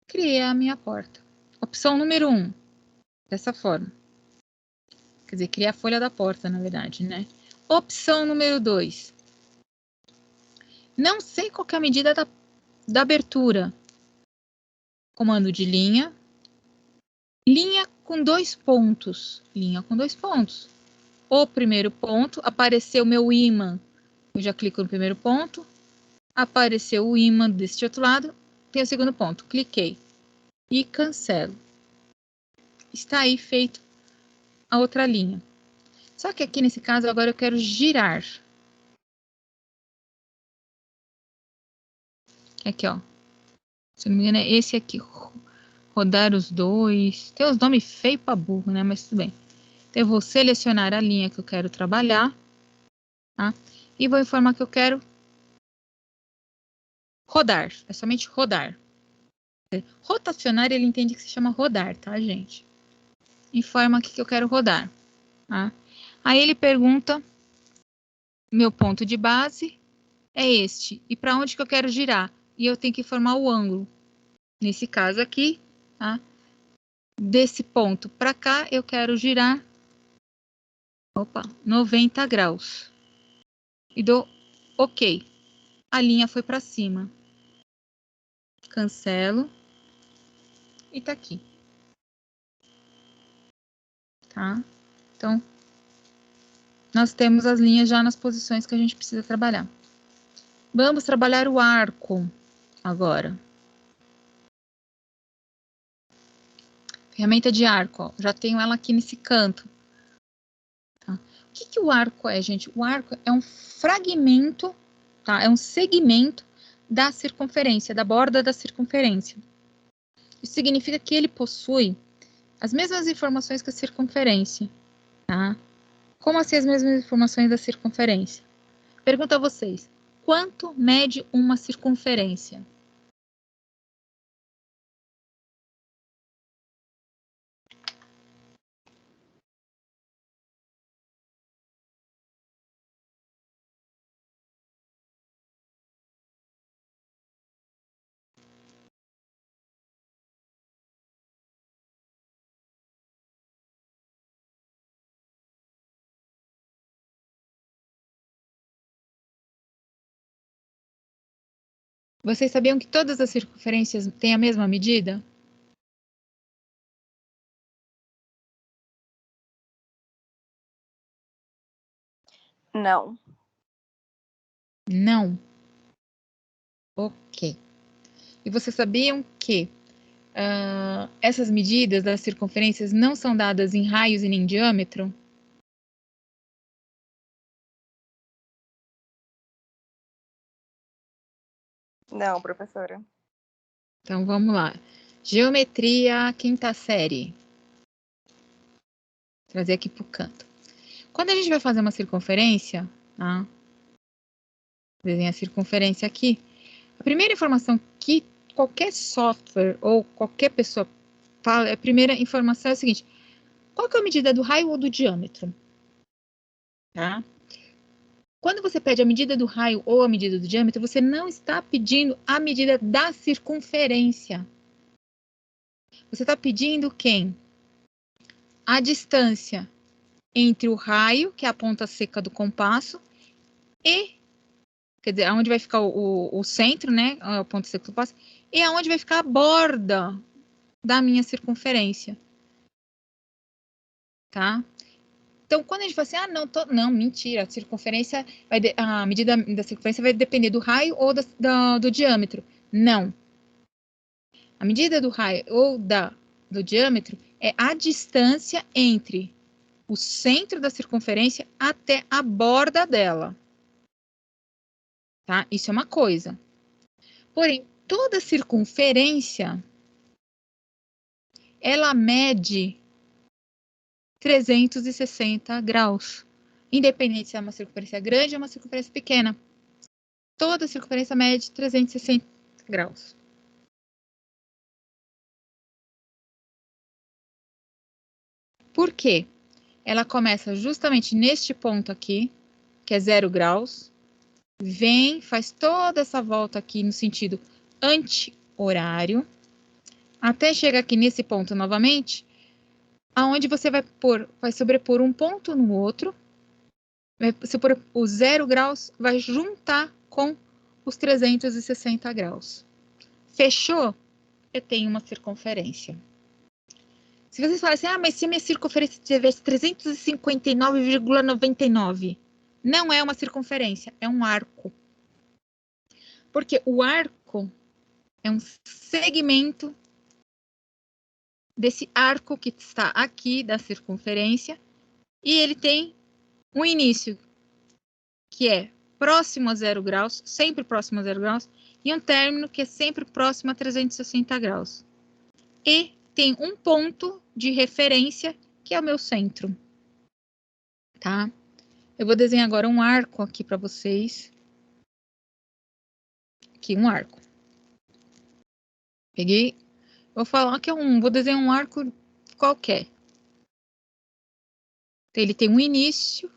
Criei a minha porta. Opção número 1. Dessa forma. Quer dizer, criei a folha da porta, na verdade, né? Opção número 2. Não sei qual que é a medida da abertura. Comando de linha. Linha com 2 pontos. Linha com 2 pontos. O primeiro ponto, apareceu o meu ímã. Eu já clico no primeiro ponto. Apareceu o ímã deste outro lado. Tem o segundo ponto. Cliquei. E cancelo. Está aí feito a outra linha. Só que aqui nesse caso, agora eu quero girar. Aqui, ó. Se não me engano, é esse aqui. Rodar os dois. Tem uns nomes feios para burro, né? Mas tudo bem. Então, eu vou selecionar a linha que eu quero trabalhar. Tá? E vou informar que eu quero rodar. É somente rodar. Rotacionar, ele entende que se chama rodar, tá, gente? Informa aqui que eu quero rodar. Tá? Aí ele pergunta, meu ponto de base é este. E para onde que eu quero girar? E eu tenho que informar o ângulo. Nesse caso aqui, tá? Desse ponto para cá, eu quero girar 90 graus. E dou OK. A linha foi para cima. Cancelo. E tá aqui. Tá? Então, nós temos as linhas já nas posições que a gente precisa trabalhar. Vamos trabalhar o arco agora. Ferramenta de arco, ó. Já tenho ela aqui nesse canto. Tá? O que o arco é, gente? O arco é um fragmento, tá? É um segmento da circunferência, da borda da circunferência. Isso significa que ele possui as mesmas informações que a circunferência, tá? Como assim as mesmas informações da circunferência? Pergunto a vocês, quanto mede uma circunferência? Vocês sabiam que todas as circunferências têm a mesma medida? Não. Não. Ok. E vocês sabiam que essas medidas das circunferências não são dadas em raios e nem em diâmetro? Não, professora. Então, vamos lá. Geometria, quinta série. Vou trazer aqui para o canto. Quando a gente vai fazer uma circunferência, tá? Desenha a circunferência aqui. A primeira informação que qualquer software ou qualquer pessoa fala, a primeira informação é a seguinte: qual que é a medida do raio ou do diâmetro? Tá? Quando você pede a medida do raio ou a medida do diâmetro, você não está pedindo a medida da circunferência. Você está pedindo quem? A distância entre o raio, que é a ponta seca do compasso, e, quer dizer, aonde vai ficar o centro, né? A ponta seca do compasso, e aonde vai ficar a borda da minha circunferência. Tá? Então, quando a gente fala assim, não, mentira, a medida da circunferência vai depender do raio ou do diâmetro. Não. A medida do raio ou do diâmetro é a distância entre o centro da circunferência até a borda dela. Tá? Isso é uma coisa. Porém, toda circunferência, ela mede 360 graus. Independente se é uma circunferência grande ou uma circunferência pequena. Toda circunferência mede 360 graus. Por quê? Ela começa justamente neste ponto aqui, que é 0 graus, vem, faz toda essa volta aqui no sentido anti-horário, até chegar aqui nesse ponto novamente, aonde você vai sobrepor um ponto no outro, o 0 graus vai juntar com os 360 graus. Fechou? Eu tenho uma circunferência. Se vocês falarem assim, mas se minha circunferência tivesse 359,99, não é uma circunferência, é um arco. Porque o arco é um segmento desse arco que está aqui da circunferência e ele tem um início que é próximo a 0 graus, sempre próximo a 0 graus, e um término que é sempre próximo a 360 graus. E tem um ponto de referência que é o meu centro. Tá? Eu vou desenhar agora um arco aqui para vocês. Aqui, um arco. Peguei. Vou falar que vou desenhar um arco qualquer. Ele tem um início.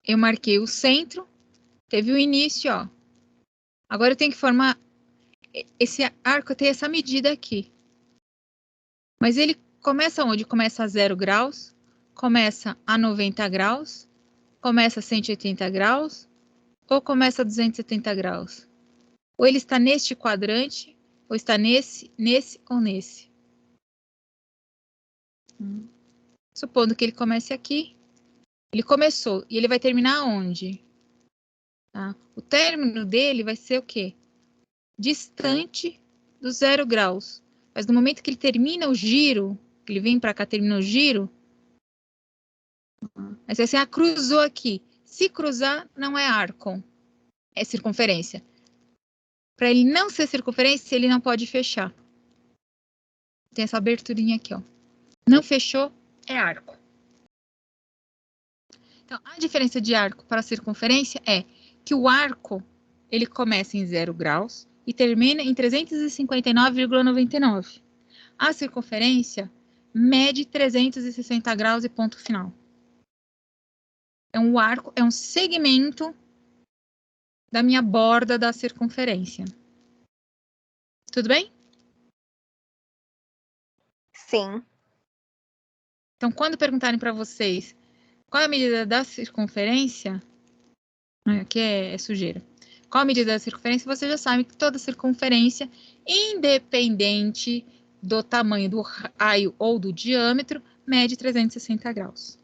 Eu marquei o centro. Teve o início, ó. Agora eu tenho que formar... Esse arco tem essa medida aqui. Mas ele começa onde? Começa a 0 graus, começa a 90 graus, começa a 180 graus, ou começa a 270 graus? Ou ele está neste quadrante, ou está nesse ou nesse. Supondo que ele comece aqui, ele começou, e ele vai terminar onde? Tá? O término dele vai ser o quê? Distante do 0 graus. Mas no momento que ele termina o giro, que ele vem para cá, termina o giro, mas assim, cruzou aqui. Se cruzar, não é arco, é circunferência. Para ele não ser circunferência, ele não pode fechar. Tem essa aberturinha aqui, ó. Não fechou, é arco. Então, a diferença de arco para circunferência é que o arco, ele começa em 0 graus e termina em 359,99. A circunferência mede 360 graus e ponto final. Então, o arco é um segmento da minha borda da circunferência. Tudo bem? Sim. Então, quando perguntarem para vocês qual é a medida da circunferência, aqui é sujeira. Qual a medida da circunferência? Você já sabe que toda circunferência, independente do tamanho do raio ou do diâmetro, mede 360 graus.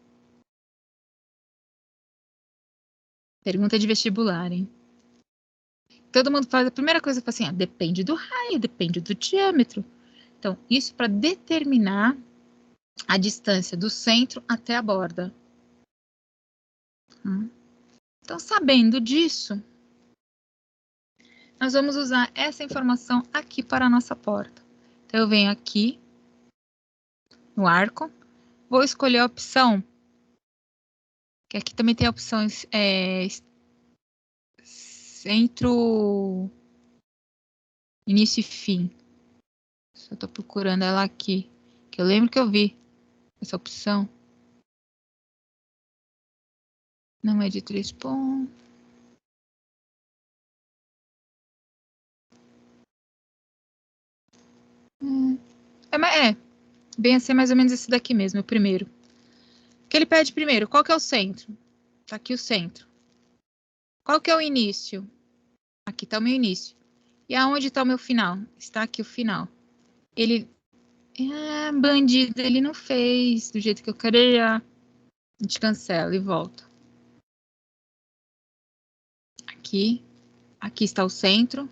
Pergunta de vestibular, hein? Todo mundo faz a primeira coisa, fala assim, depende do raio, depende do diâmetro. Então, isso para determinar a distância do centro até a borda. Então, sabendo disso, nós vamos usar essa informação aqui para a nossa porta. Então, eu venho aqui, no arco, vou escolher a opção, que aqui também tem a opção centro, início e fim. Só estou procurando ela aqui, que eu lembro que eu vi essa opção. Não é de 3 pontos. Bem assim, mais ou menos esse daqui mesmo, o primeiro. O que ele pede primeiro? Qual que é o centro? Tá aqui o centro. Qual que é o início? Aqui tá o meu início. E aonde está o meu final? Está aqui o final. Ele... bandido, ele não fez do jeito que eu queria. A gente cancela e volta. Aqui. Aqui está o centro.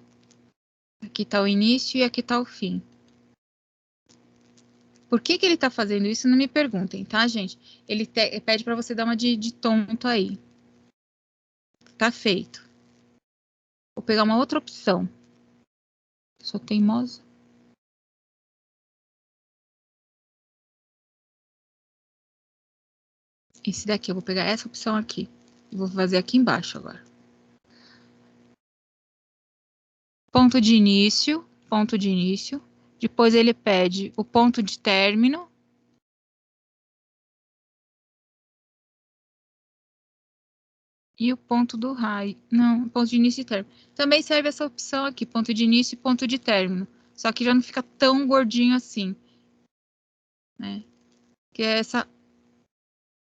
Aqui está o início e aqui está o fim. Por que ele está fazendo isso? Não me perguntem, tá, gente? Ele pede para você dar uma de tonto aí. Tá feito. Vou pegar uma outra opção. Sou teimosa. Esse daqui, eu vou pegar essa opção aqui. E vou fazer aqui embaixo agora. Ponto de início, Depois ele pede o ponto de término. E o ponto do raio. Não, ponto de início e término. Também serve essa opção aqui, ponto de início e ponto de término. Só que já não fica tão gordinho assim. Né? Que é essa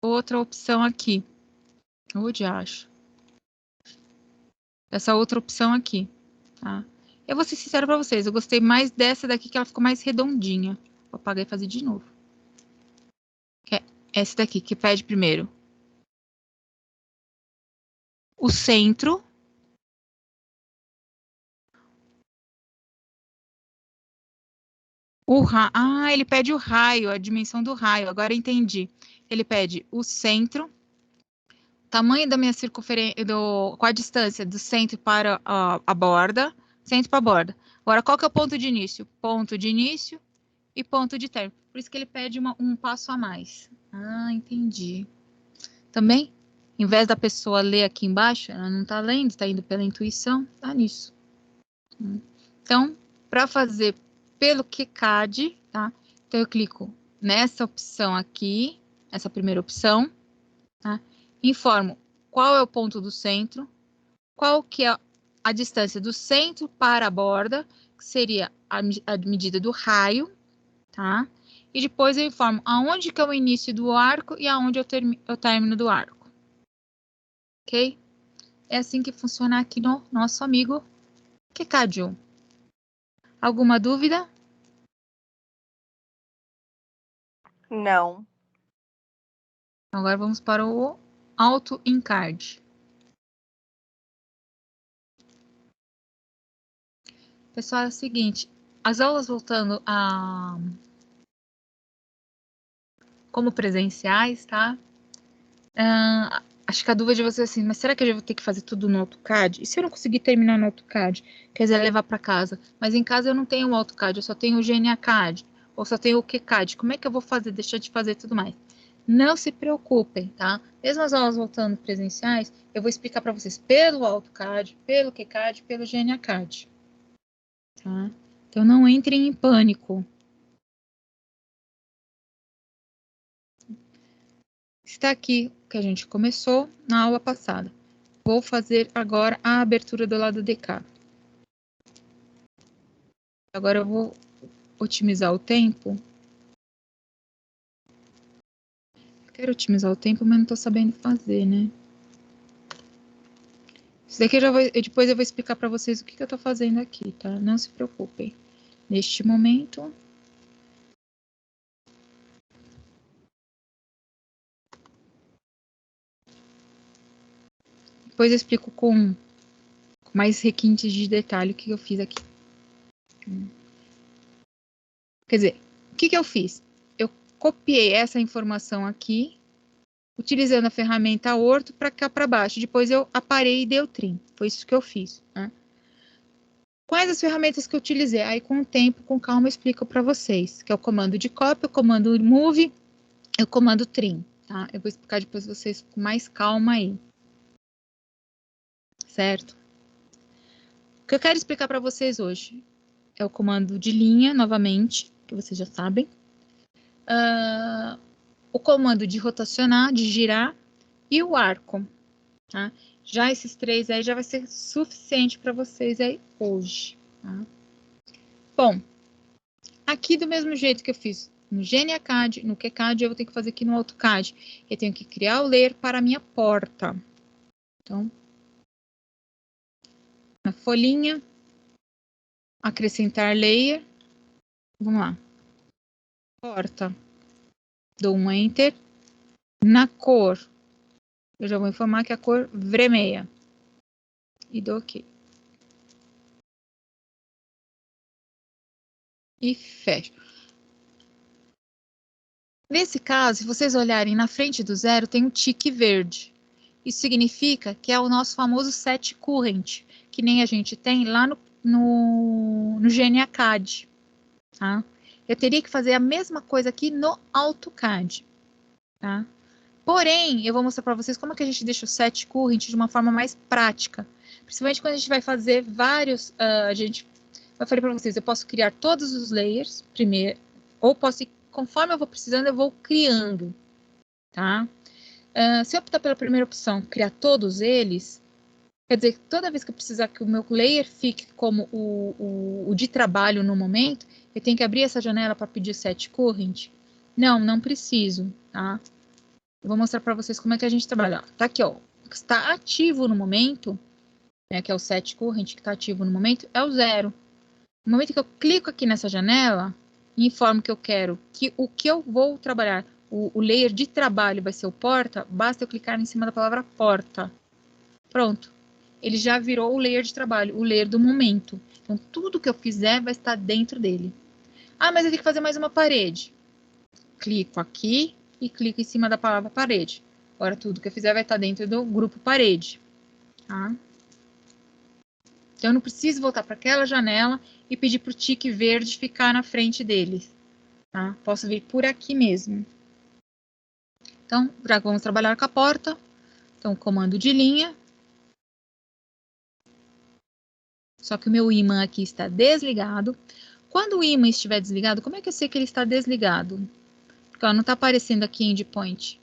outra opção aqui. Onde acho? Essa outra opção aqui. Tá? Eu vou ser sincera para vocês. Eu gostei mais dessa daqui, que ela ficou mais redondinha. Vou apagar e fazer de novo. Que é essa daqui, que pede primeiro o centro. Ele pede o raio, a dimensão do raio. Agora entendi. Ele pede o centro, tamanho da minha circunferência, com a distância do centro para a borda, centro para a borda. Agora, qual que é o ponto de início? Ponto de início e ponto de término. Por isso que ele pede um passo a mais. Entendi. Também, em vez da pessoa ler aqui embaixo, ela não está lendo, está indo pela intuição, tá nisso. Então, para fazer pelo QCAD, tá? Então, eu clico nessa opção aqui, essa primeira opção, tá? Informo qual é o ponto do centro, qual que é a distância do centro para a borda, que seria a medida do raio, tá? E depois eu informo aonde que é o início do arco e aonde é o término do arco. Ok? É assim que funciona aqui no nosso amigo QCAD 1. Alguma dúvida? Não. Agora vamos para o AutoEncard. Pessoal, é o seguinte, as aulas voltando como presenciais, tá? Acho que a dúvida de vocês é assim, mas será que eu já vou ter que fazer tudo no AutoCAD? E se eu não conseguir terminar no AutoCAD? Quer dizer, levar para casa. Mas em casa eu não tenho o AutoCAD, eu só tenho o GNACAD, ou só tenho o QCAD. Como é que eu vou fazer? Deixar de fazer tudo mais? Não se preocupem, tá? Mesmo as aulas voltando presenciais, eu vou explicar para vocês pelo AutoCAD, pelo QCAD, pelo GNACAD. Tá? Então não entrem em pânico. Está aqui o que a gente começou na aula passada. Vou fazer agora a abertura do lado de cá. Agora eu vou otimizar o tempo. Quero otimizar o tempo, mas não estou sabendo fazer, né? Isso daqui depois eu vou explicar para vocês o que eu estou fazendo aqui, tá? Não se preocupem. Neste momento, depois eu explico com mais requintes de detalhe o que eu fiz aqui. Quer dizer, o que eu fiz? Eu copiei essa informação aqui, utilizando a ferramenta Orto para cá para baixo. Depois eu aparei e dei o trim. Foi isso que eu fiz. Né? Quais as ferramentas que eu utilizei? Aí, com o tempo, com calma, eu explico para vocês. Que é o comando de copy, o comando move e o comando trim. Tá? Eu vou explicar depois para vocês com mais calma aí. Certo? O que eu quero explicar para vocês hoje é o comando de linha, novamente, que vocês já sabem. O comando de rotacionar, de girar e o arco. Tá? Já esses três aí já vai ser suficiente para vocês aí hoje. Tá? Bom, aqui do mesmo jeito que eu fiz no GNACAD, no QCAD, eu vou ter que fazer aqui no AutoCAD. Eu tenho que criar o layer para a minha porta. Então, na folhinha, acrescentar layer. Vamos lá. Porta. Dou um Enter. Na cor, eu já vou informar que é a cor vermelha. E dou OK. E fecho. Nesse caso, se vocês olharem na frente do zero, tem um tique verde. Isso significa que é o nosso famoso set current, que nem a gente tem lá no GNACAD. Tá? Eu teria que fazer a mesma coisa aqui no AutoCAD. Tá? Porém, eu vou mostrar para vocês como é que a gente deixa o set current de uma forma mais prática. Principalmente quando a gente vai fazer vários... a gente Eu falei para vocês, eu posso criar todos os layers primeiro, ou posso, conforme eu vou precisando, eu vou criando, tá? Se eu optar pela primeira opção, criar todos eles, quer dizer, toda vez que eu precisar que o meu layer fique como o de trabalho no momento, eu tenho que abrir essa janela para pedir set current? Não, não preciso, tá? Eu vou mostrar para vocês como é que a gente trabalha. Tá aqui, ó. O que está ativo no momento, né, que é o set current que está ativo no momento, é o 0. No momento que eu clico aqui nessa janela, e informo que eu quero que o que eu vou trabalhar, o layer de trabalho vai ser o porta, basta eu clicar em cima da palavra porta. Pronto. Ele já virou o layer de trabalho, o layer do momento. Então, tudo que eu fizer vai estar dentro dele. Ah, mas eu tenho que fazer mais uma parede. Clico aqui e clico em cima da palavra parede. Agora, tudo que eu fizer vai estar dentro do grupo parede. Tá? Então, eu não preciso voltar para aquela janela e pedir para o tique verde ficar na frente deles. Tá? Posso vir por aqui mesmo. Então, já vamos trabalhar com a porta. Então, comando de linha. Só que o meu ímã aqui está desligado. Quando o ímã estiver desligado, como é que eu sei que ele está desligado? Porque ó, não está aparecendo aqui endpoint.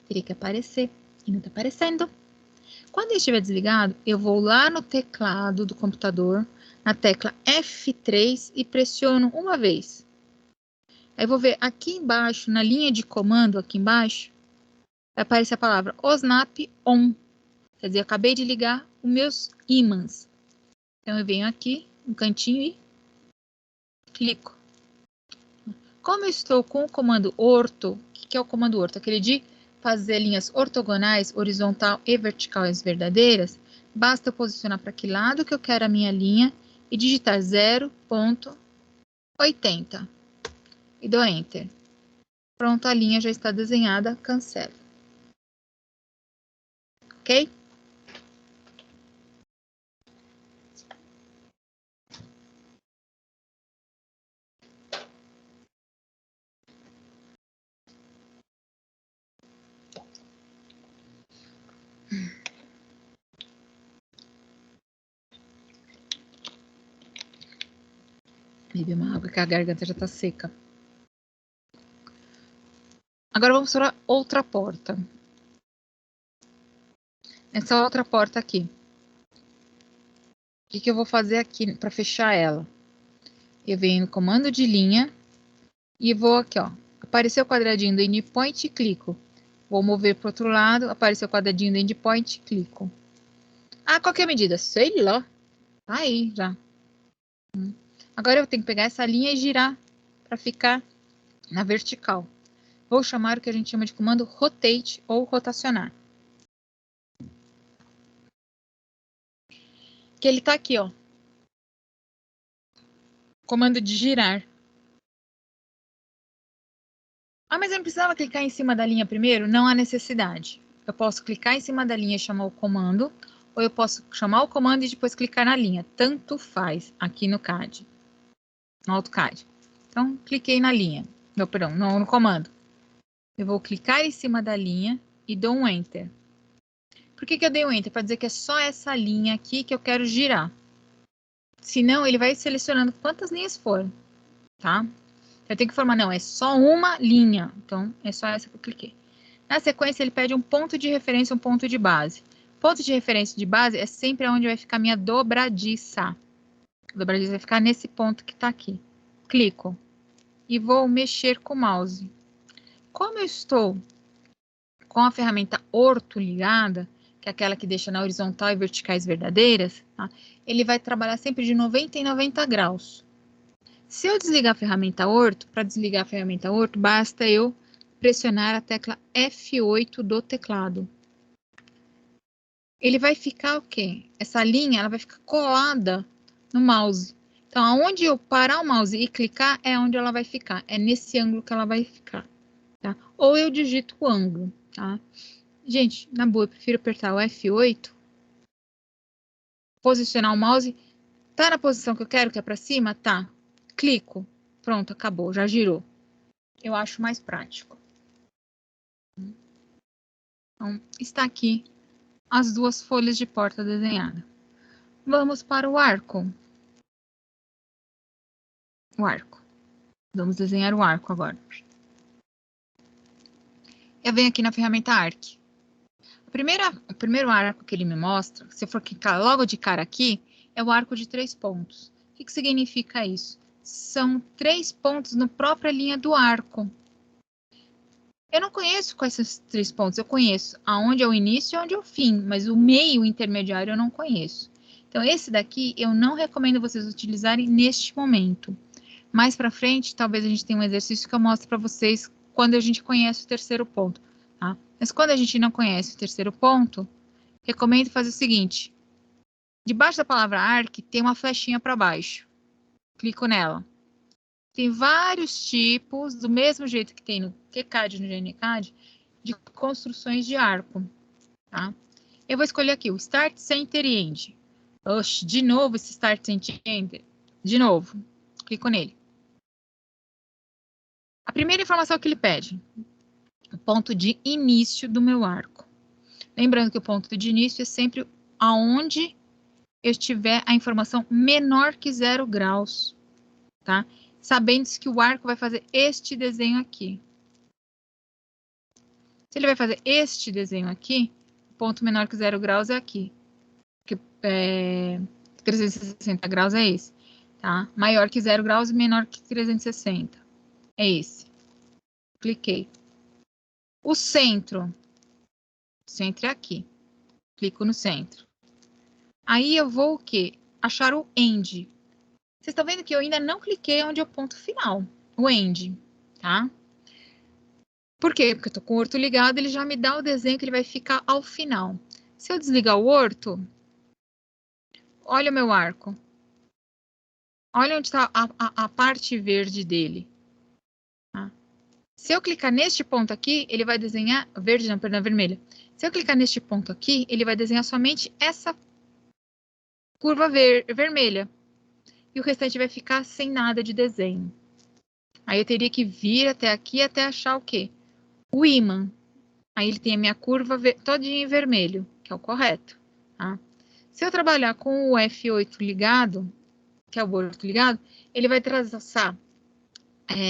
Teria que aparecer. E não está aparecendo. Quando ele estiver desligado, eu vou lá no teclado do computador, na tecla F3 e pressiono uma vez. Aí eu vou ver aqui embaixo, na linha de comando aqui embaixo, vai aparecer a palavra OSNAP ON. Quer dizer, eu acabei de ligar os meus ímãs. Então, eu venho aqui no cantinho e clico. Como eu estou com o comando orto, o que é o comando orto? Aquele de fazer linhas ortogonais, horizontal e verticais verdadeiras, basta eu posicionar para que lado que eu quero a minha linha e digitar 0,80 e dou Enter. Pronto, a linha já está desenhada, cancelo. Ok? Bebi uma água que a garganta já está seca. Agora vamos para outra porta. Essa outra porta aqui. O que eu vou fazer aqui para fechar ela? Eu venho no comando de linha e vou aqui, ó. Apareceu o quadradinho do endpoint e clico. Vou mover para o outro lado, apareceu o quadradinho do endpoint, clico. Ah, qual que é a medida? Sei lá. Tá aí já. Agora eu tenho que pegar essa linha e girar para ficar na vertical. Vou chamar o que a gente chama de comando rotate ou rotacionar. Que ele tá aqui, ó. Comando de girar. Ah, mas eu não precisava clicar em cima da linha primeiro? Não há necessidade. Eu posso clicar em cima da linha e chamar o comando, ou eu posso chamar o comando e depois clicar na linha. Tanto faz aqui no CAD, no AutoCAD. Então, cliquei na linha, perdão, no comando. Eu vou clicar em cima da linha e dou um Enter. Por que eu dei um Enter? Para dizer que é só essa linha aqui que eu quero girar. Senão, ele vai selecionando quantas linhas for, tá? Eu tenho que informar, não, é só uma linha. Então, é só essa que eu cliquei. Na sequência, ele pede um ponto de referência, um ponto de base. Ponto de referência de base é sempre onde vai ficar minha dobradiça. A dobradiça vai ficar nesse ponto que está aqui. Clico e vou mexer com o mouse. Como eu estou com a ferramenta orto ligada, que é aquela que deixa na horizontal e verticais verdadeiras, tá? Ele vai trabalhar sempre de 90 em 90 graus. Se eu desligar a ferramenta orto, para desligar a ferramenta orto, basta eu pressionar a tecla F8 do teclado. Ele vai ficar o quê? Essa linha ela vai ficar colada no mouse. Então, aonde eu parar o mouse e clicar é onde ela vai ficar. É nesse ângulo que ela vai ficar. Tá? Ou eu digito o ângulo. Tá? Gente, na boa, eu prefiro apertar o F8, posicionar o mouse. Tá na posição que eu quero, que é para cima? Tá. Clico. Pronto, acabou, já girou. Eu acho mais prático. Então, está aqui as duas folhas de porta desenhadas. Vamos para o arco. o arco. Vamos desenhar o arco agora. Eu venho aqui na ferramenta Arc. O primeiro arco que ele me mostra, se eu for clicar logo de cara aqui, é o arco de 3 pontos. O que significa isso? São 3 pontos na própria linha do arco. Eu não conheço quais são esses 3 pontos. Eu conheço aonde é o início e onde é o fim, mas o meio intermediário eu não conheço. Então, esse daqui eu não recomendo vocês utilizarem neste momento. Mais para frente, talvez a gente tenha um exercício que eu mostro para vocês quando a gente conhece o terceiro ponto. Tá? Mas quando a gente não conhece o terceiro ponto, recomendo fazer o seguinte. Debaixo da palavra arc tem uma flechinha para baixo. Clico nela. Tem vários tipos, do mesmo jeito que tem no QCAD e no GNCAD, de construções de arco. Tá? Eu vou escolher aqui o Start, Center e End. Oxe, de novo esse Start, Center e End. De novo. Clico nele. A primeira informação que ele pede, o ponto de início do meu arco. Lembrando que o ponto de início é sempre aonde eu tiver a informação menor que 0 graus, tá? Sabendo que o arco vai fazer este desenho aqui. Se ele vai fazer este desenho aqui, o ponto menor que 0 graus é aqui. 360 graus é esse, tá? Maior que 0 graus e menor que 360. É esse. Cliquei. O centro é aqui. Clico no centro. Aí eu vou o quê? Achar o end. Vocês estão vendo que eu ainda não cliquei onde é o ponto final, o end, tá? Por quê? Porque eu tô com o orto ligado, ele já me dá o desenho que ele vai ficar ao final. Se eu desligar o orto, olha o meu arco. Olha onde está a parte verde dele. Tá? Se eu clicar neste ponto aqui, ele vai desenhar... Verde não, perdão, vermelha. Se eu clicar neste ponto aqui, ele vai desenhar somente essa curva vermelha. E o restante vai ficar sem nada de desenho. Aí eu teria que vir até aqui até achar o quê? O ímã. Aí ele tem a minha curva todinha em vermelho, que é o correto. Tá? Se eu trabalhar com o F8 ligado, que é o orto ligado, ele vai traçar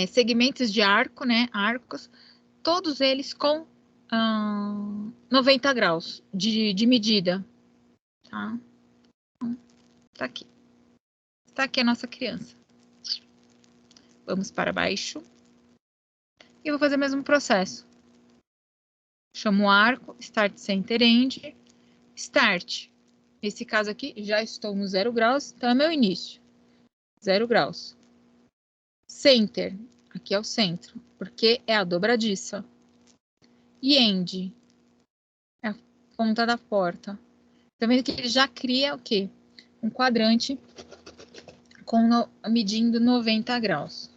segmentos de arco, né? Arcos, todos eles com 90 graus de medida. Tá? Tá aqui. Tá aqui a nossa criança. Vamos para baixo. E vou fazer o mesmo processo. Chamo o arco, Start, Center, End. Start. Nesse caso aqui, já estou no 0 graus, então é meu início. 0 graus. Center. Aqui é o centro, porque é a dobradiça. E End. É a ponta da porta. Tá vendo que ele já cria o quê? Um quadrante medindo 90 graus.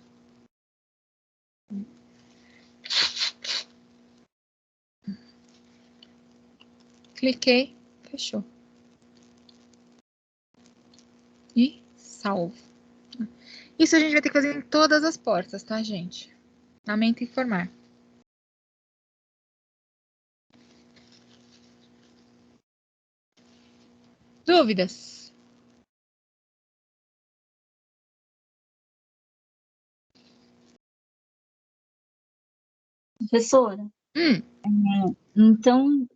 Cliquei, fechou. E salvo. Isso a gente vai ter que fazer em todas as portas, tá, gente? Lamento informar. Dúvidas? Professora, então,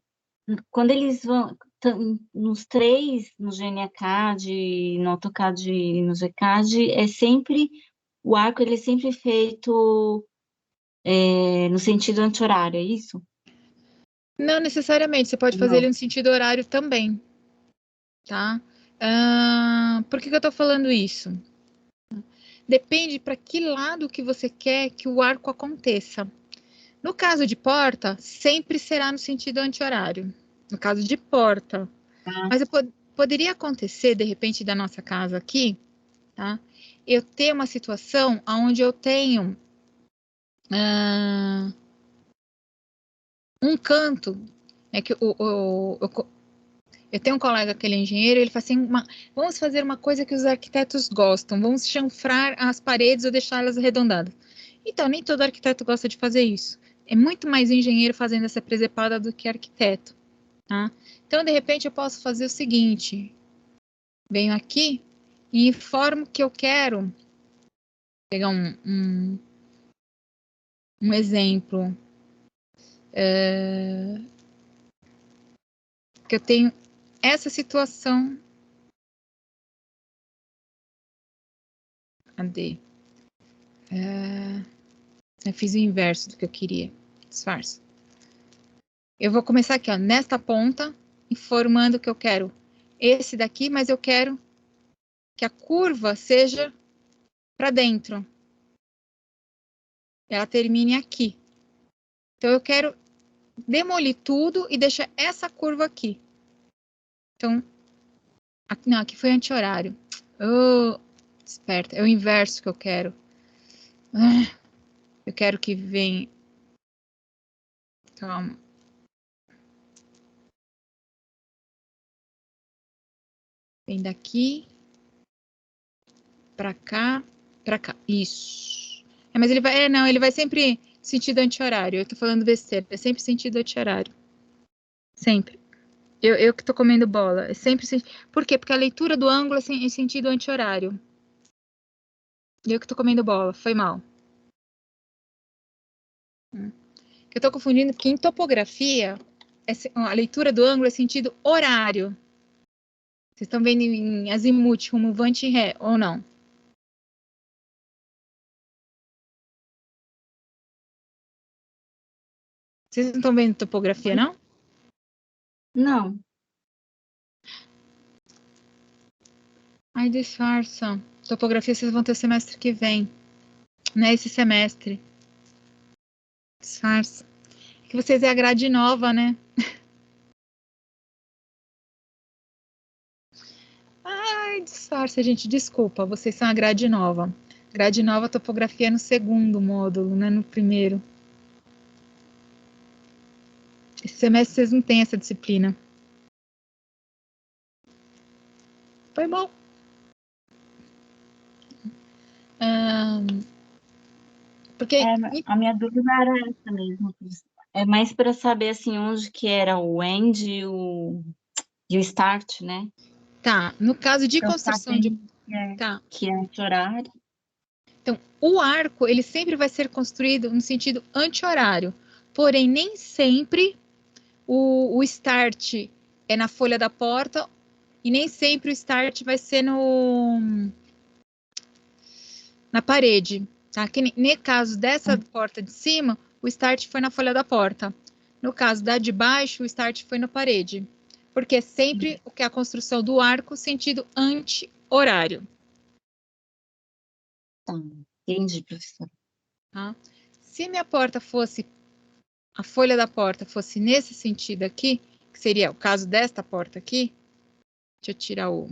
quando eles vão nos três, no GNCAD, no AutoCAD e no GCAD, é sempre o arco ele é sempre feito no sentido anti-horário, é isso? Não necessariamente, você pode fazer ele no sentido horário também, tá? Por que eu tô falando isso? Depende para que lado que você quer que o arco aconteça. No caso de porta, sempre será no sentido anti-horário. No caso de porta. Mas poderia acontecer, de repente, da nossa casa aqui, tá? Eu ter uma situação onde eu tenho um canto, que eu tenho um colega que ele é engenheiro, ele fala assim, vamos fazer uma coisa que os arquitetos gostam, vamos chanfrar as paredes ou deixá-las arredondadas. Então, nem todo arquiteto gosta de fazer isso. É muito mais engenheiro fazendo essa presepada do que arquiteto. Tá? Então, de repente, eu posso fazer o seguinte. Venho aqui e informo que eu quero pegar um exemplo. Que eu tenho essa situação. Cadê? Eu fiz o inverso do que eu queria. Disfarce. Eu vou começar aqui, ó, nesta ponta, informando que eu quero esse daqui, mas eu quero que a curva seja para dentro. Ela termine aqui. Então, eu quero demolir tudo e deixar essa curva aqui. Então, aqui, não, aqui foi anti-horário. Oh, esperta. É o inverso que eu quero. Eu quero que venha... Calma. Vem daqui para cá, para cá. Isso. Mas ele vai... não, ele vai sempre sentido anti-horário. Eu tô falando besteira. É sempre sentido anti-horário. Sempre. Eu que tô comendo bola. É sempre... Por quê? Porque a leitura do ângulo é em sentido anti-horário. Eu que tô comendo bola. Foi mal. Eu tô confundindo porque em topografia a leitura do ângulo é sentido horário. Vocês estão vendo em azimuth, rumo vante e ré, ou não? Vocês não estão vendo topografia, não? Não. Ai, disfarça. Topografia vocês vão ter semestre que vem. Não é esse semestre. Disfarça. Que vocês é a grade nova, né? Ai, disfarça, gente. Desculpa, vocês são a grade nova. Grade nova, topografia é no segundo módulo, não é no primeiro. Esse semestre vocês não têm essa disciplina. Foi bom. Porque A minha dúvida era essa mesmo. É mais para saber assim onde que era o end e o start, né? tá, no caso de Então, construção de tá. Que é anti-horário. Então, o arco, ele sempre vai ser construído no sentido anti-horário. Porém, nem sempre o start é na folha da porta e nem sempre o start vai ser na parede, tá? Que no caso dessa porta de cima, o start foi na folha da porta. No caso da de baixo, o start foi na parede. Porque é sempre o que é a construção do arco sentido anti-horário. Tá, entendi, professora. Tá? Se minha porta fosse, a folha da porta fosse nesse sentido aqui, que seria o caso desta porta aqui, deixa eu tirar o...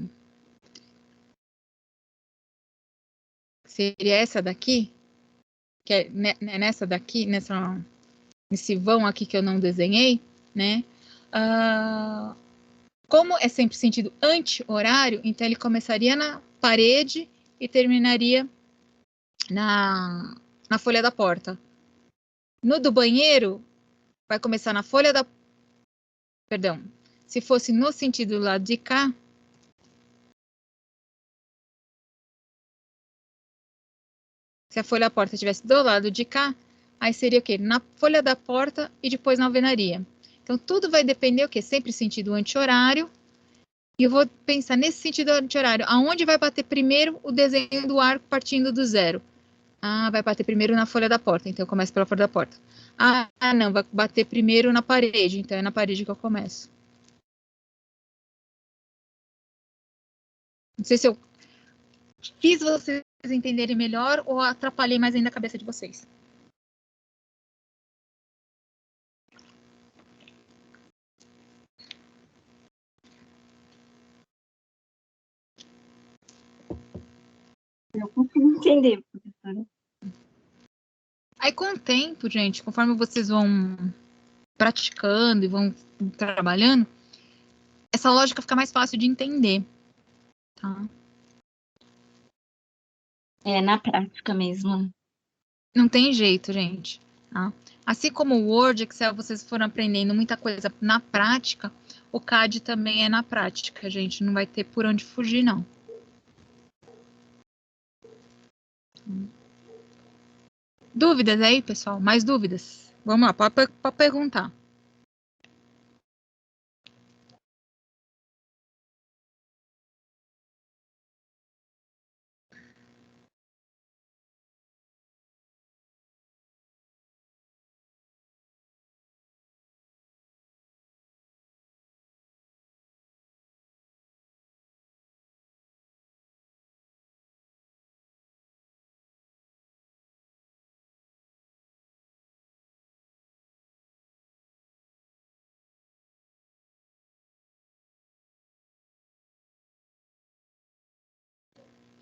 Seria essa daqui, que é nessa daqui, nesse vão aqui que eu não desenhei, né? Como é sempre sentido anti-horário, então ele começaria na parede e terminaria na folha da porta. No do banheiro, vai começar na folha da... Perdão. Se fosse no sentido do lado de cá, se a folha da porta estivesse do lado de cá, aí seria o quê? Na folha da porta e depois na alvenaria. Então, tudo vai depender o quê? Sempre sentido anti-horário. E eu vou pensar nesse sentido anti-horário. Aonde vai bater primeiro o desenho do arco partindo do zero? Ah, vai bater primeiro na folha da porta. Então, eu começo pela folha da porta. Ah, não, vai bater primeiro na parede. Então, é na parede que eu começo. Não sei se eu fiz vocês entenderem melhor ou atrapalhei mais ainda a cabeça de vocês. Eu consigo entender, professora. Aí, com o tempo, gente, conforme vocês vão praticando e vão trabalhando, essa lógica fica mais fácil de entender, tá? É, na prática mesmo. Não tem jeito, gente, tá? Assim como o Word, Excel, vocês foram aprendendo muita coisa na prática, o CAD também é na prática, gente. Não vai ter por onde fugir, não. Dúvidas aí, pessoal? Mais dúvidas? Vamos lá, pode perguntar.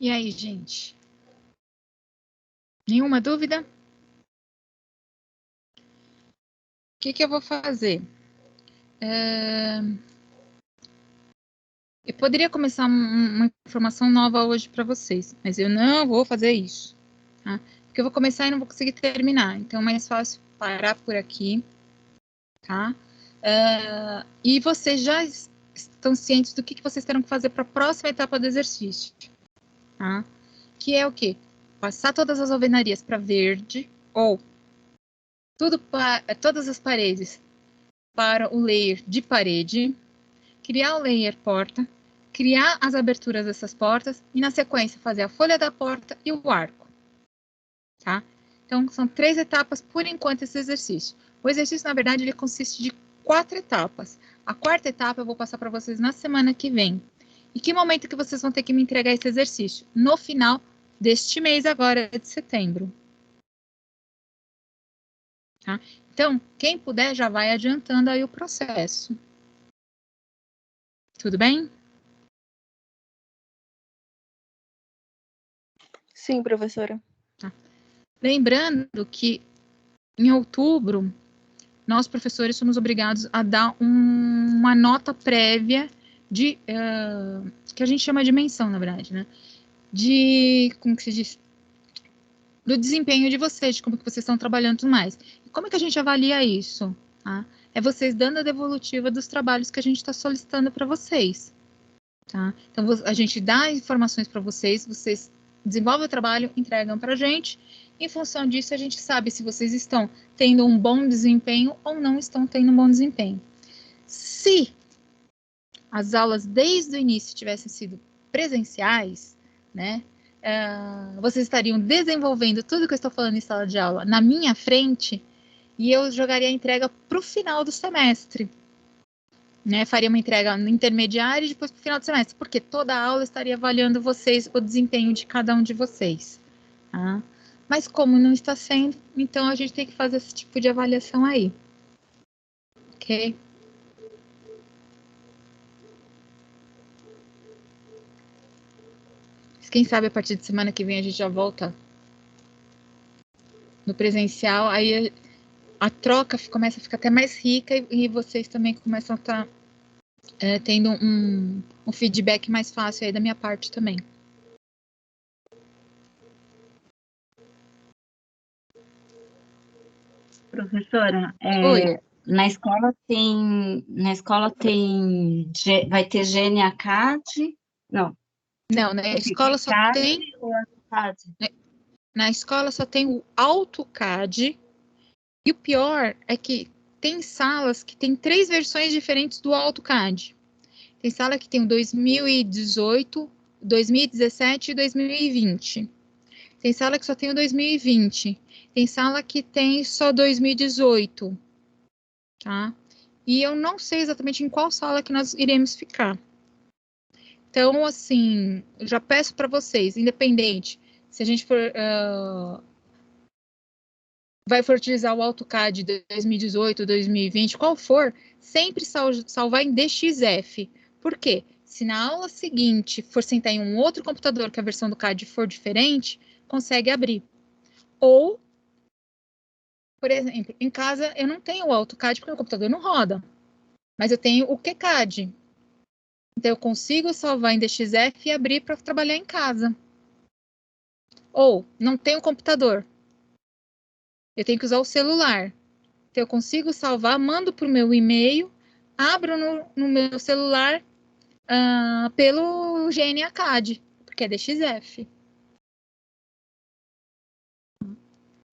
E aí, gente? Nenhuma dúvida? O que eu vou fazer? Eu poderia começar uma informação nova hoje para vocês, mas eu não vou fazer isso, tá? Porque eu vou começar e não vou conseguir terminar. Então, é mais fácil parar por aqui, tá? E vocês já estão cientes do que vocês terão que fazer para a próxima etapa do exercício, tá? Que é o quê? Passar todas as alvenarias para verde, ou todas as paredes para o layer de parede, criar o layer porta, criar as aberturas dessas portas e, na sequência, fazer a folha da porta e o arco, tá? Então, são 3 etapas, por enquanto, esse exercício. O exercício, na verdade, ele consiste de 4 etapas. A 4ª etapa eu vou passar para vocês na semana que vem. E que momento que vocês vão ter que me entregar esse exercício? No final deste mês agora, de setembro. Tá? Então, quem puder já vai adiantando aí o processo. Tudo bem? Sim, professora. Tá. Lembrando que em outubro, nós professores somos obrigados a dar uma nota prévia de que a gente chama de menção, na verdade, né? Como que se diz? Do desempenho de vocês, de como que vocês estão trabalhando e tudo mais. E como é que a gente avalia isso? Tá? É vocês dando a devolutiva dos trabalhos que a gente está solicitando para vocês. Tá? Então, a gente dá informações para vocês, vocês desenvolvem o trabalho, entregam para a gente. Em função disso, a gente sabe se vocês estão tendo um bom desempenho ou não estão tendo um bom desempenho. Se as aulas desde o início tivessem sido presenciais, né, vocês estariam desenvolvendo tudo que eu estou falando em sala de aula na minha frente e eu jogaria a entrega para o final do semestre. Né, faria uma entrega no intermediário e depois para o final do semestre, porque toda a aula estaria avaliando vocês, o desempenho de cada um de vocês. Tá? Mas como não está sendo, então a gente tem que fazer esse tipo de avaliação aí. Ok? Quem sabe a partir de semana que vem a gente já volta no presencial, aí a troca começa a ficar até mais rica e vocês também começam a estar tendo um feedback mais fácil aí da minha parte também. Professora, Oi. na escola vai ter GNACAD? Não. Não, na escola só tem ou AutoCAD? Na escola só tem o AutoCAD. E o pior é que tem salas que tem 3 versões diferentes do AutoCAD. Tem sala que tem o 2018, 2017 e 2020. Tem sala que só tem o 2020. Tem sala que tem só 2018. Tá? E eu não sei exatamente em qual sala que nós iremos ficar. Então, assim, eu já peço para vocês, independente, se a gente for utilizar o AutoCAD de 2018, 2020, qual for, sempre salvar em DXF. Por quê? Se na aula seguinte for sentar em um outro computador que a versão do CAD for diferente, consegue abrir. Ou, por exemplo, em casa eu não tenho o AutoCAD porque o computador não roda, mas eu tenho o QCAD. Então eu consigo salvar em DXF e abrir para trabalhar em casa. Ou não tenho computador, eu tenho que usar o celular. Então, eu consigo salvar, mando para o meu e-mail, abro no meu celular pelo GNACAD, porque é DXF.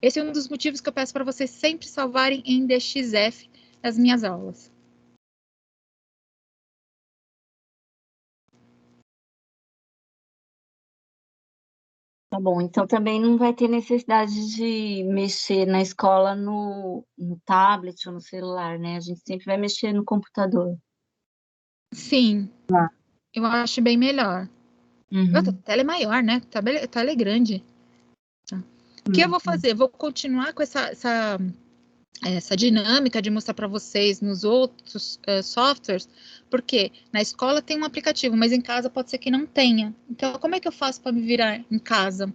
Esse é um dos motivos que eu peço para vocês sempre salvarem em DXF as minhas aulas. Tá bom, então também não vai ter necessidade de mexer na escola no tablet ou no celular, né? A gente sempre vai mexer no computador. Sim, eu acho bem melhor. A tela é maior, né? A tela é grande. O que eu vou fazer? Vou continuar com essa dinâmica de mostrar para vocês nos outros softwares, porque na escola tem um aplicativo, mas em casa pode ser que não tenha. Então, como é que eu faço para me virar em casa?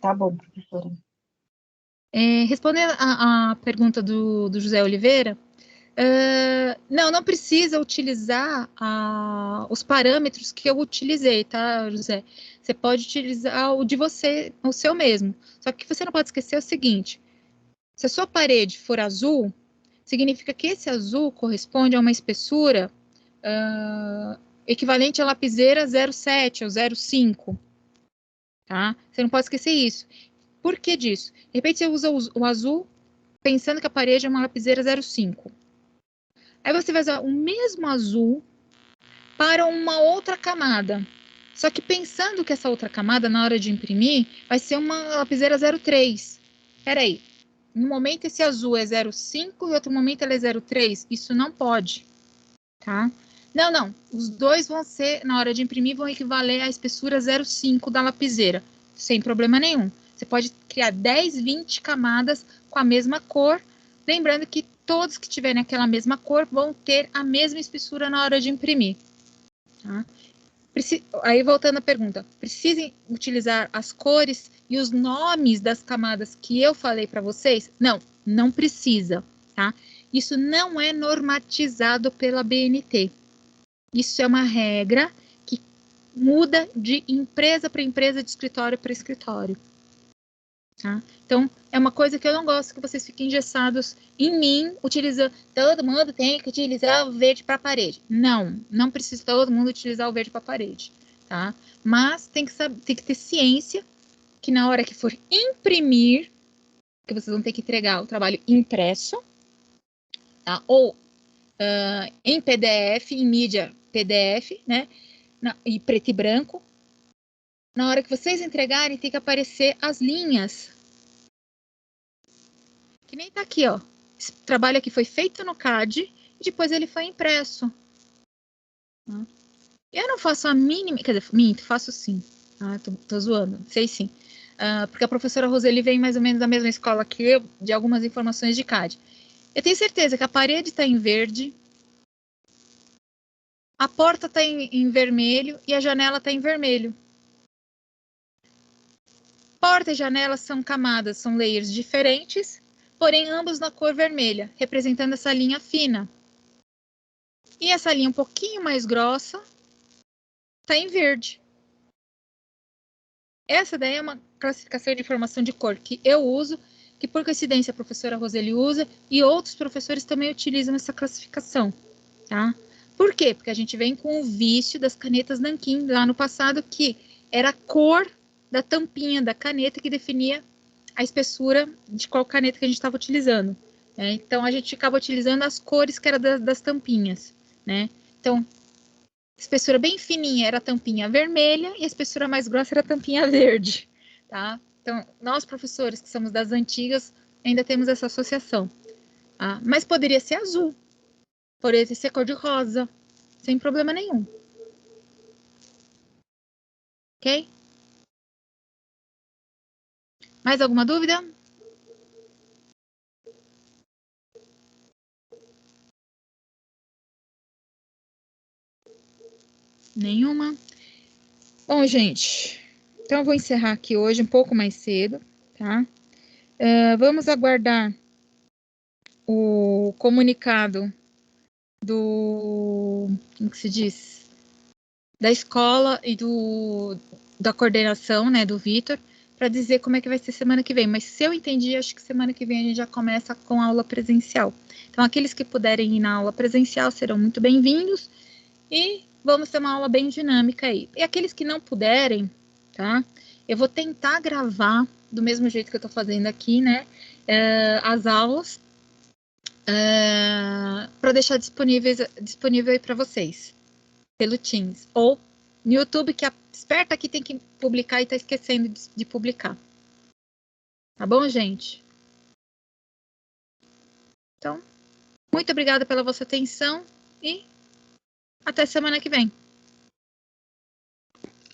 Tá bom, professora. Respondendo a pergunta do José Oliveira, não precisa utilizar os parâmetros que eu utilizei, tá, José? Você pode utilizar o de você, o seu mesmo. Só que você não pode esquecer o seguinte: se a sua parede for azul, significa que esse azul corresponde a uma espessura equivalente à lapiseira 0,7 ou 0,5, tá? Você não pode esquecer isso. Por que disso? De repente você usa o azul pensando que a parede é uma lapiseira 0,5. Aí você vai usar o mesmo azul para uma outra camada. Só que pensando que essa outra camada, na hora de imprimir, vai ser uma lapiseira 0,3. Peraí, no momento esse azul é 0,5 e outro momento ele é 0,3. Isso não pode, tá? Não. Os dois vão ser, na hora de imprimir, vão equivaler à espessura 0,5 da lapiseira, sem problema nenhum. Você pode criar 10, 20 camadas com a mesma cor, lembrando que todos que tiverem aquela mesma cor vão ter a mesma espessura na hora de imprimir. Tá? Aí, voltando à pergunta, precisem utilizar as cores e os nomes das camadas que eu falei para vocês? Não precisa, tá? Isso não é normatizado pela BNT. Isso é uma regra que muda de empresa para empresa, de escritório para escritório. Tá? Então, é uma coisa que eu não gosto que vocês fiquem engessados em mim, utilizando, todo mundo tem que utilizar o verde para a parede. Não precisa todo mundo utilizar o verde para a parede, tá? Mas tem que ter ciência que na hora que for imprimir, que vocês vão ter que entregar o trabalho impresso, tá? Ou em PDF, em mídia PDF, né? E preto e branco. Na hora que vocês entregarem, tem que aparecer as linhas. Que nem tá aqui, ó. Esse trabalho aqui foi feito no CAD e depois ele foi impresso. Eu não faço a mínima... Quer dizer, minto, faço sim. Tô zoando, sei sim. Porque a professora Roseli vem mais ou menos da mesma escola que eu, de algumas informações de CAD. Eu tenho certeza que a parede está em verde, a porta está em vermelho e a janela está em vermelho. Porta e janela são camadas, são layers diferentes, porém ambos na cor vermelha, representando essa linha fina. E essa linha um pouquinho mais grossa está em verde. Essa daí é uma classificação de informação de cor que eu uso, que por coincidência a professora Roseli usa e outros professores também utilizam essa classificação, tá? Por quê? Porque a gente vem com o vício das canetas Nanquim lá no passado, que era a cor da tampinha da caneta que definia a espessura de qual caneta que a gente estava utilizando. Né? Então, a gente ficava utilizando as cores que eram das tampinhas. Né? Então, a espessura bem fininha era a tampinha vermelha e a espessura mais grossa era a tampinha verde. Tá? Então, nós, professores que somos das antigas, ainda temos essa associação. Tá? Mas poderia ser azul. Poderia ser cor de rosa. Sem problema nenhum. Ok? Mais alguma dúvida? Nenhuma? Bom, gente, então eu vou encerrar aqui hoje um pouco mais cedo, tá? Vamos aguardar o comunicado como que se diz? Da escola e da coordenação, né, do Vitor, para dizer como é que vai ser semana que vem. Mas se eu entendi, acho que semana que vem a gente já começa com aula presencial. Então, aqueles que puderem ir na aula presencial serão muito bem-vindos. E vamos ter uma aula bem dinâmica aí. E aqueles que não puderem, tá? Eu vou tentar gravar do mesmo jeito que eu tô fazendo aqui, né? As aulas para deixar disponível aí para vocês pelo Teams ou no YouTube, que a esperta aqui tem que publicar e tá esquecendo de publicar. Tá bom, gente? Então, muito obrigada pela vossa atenção e até semana que vem.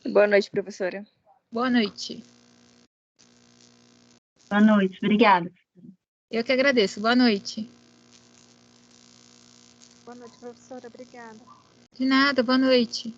Boa noite, professora. Boa noite. Boa noite, obrigada. Eu que agradeço. Boa noite. Boa noite, professora. Obrigada. De nada, boa noite.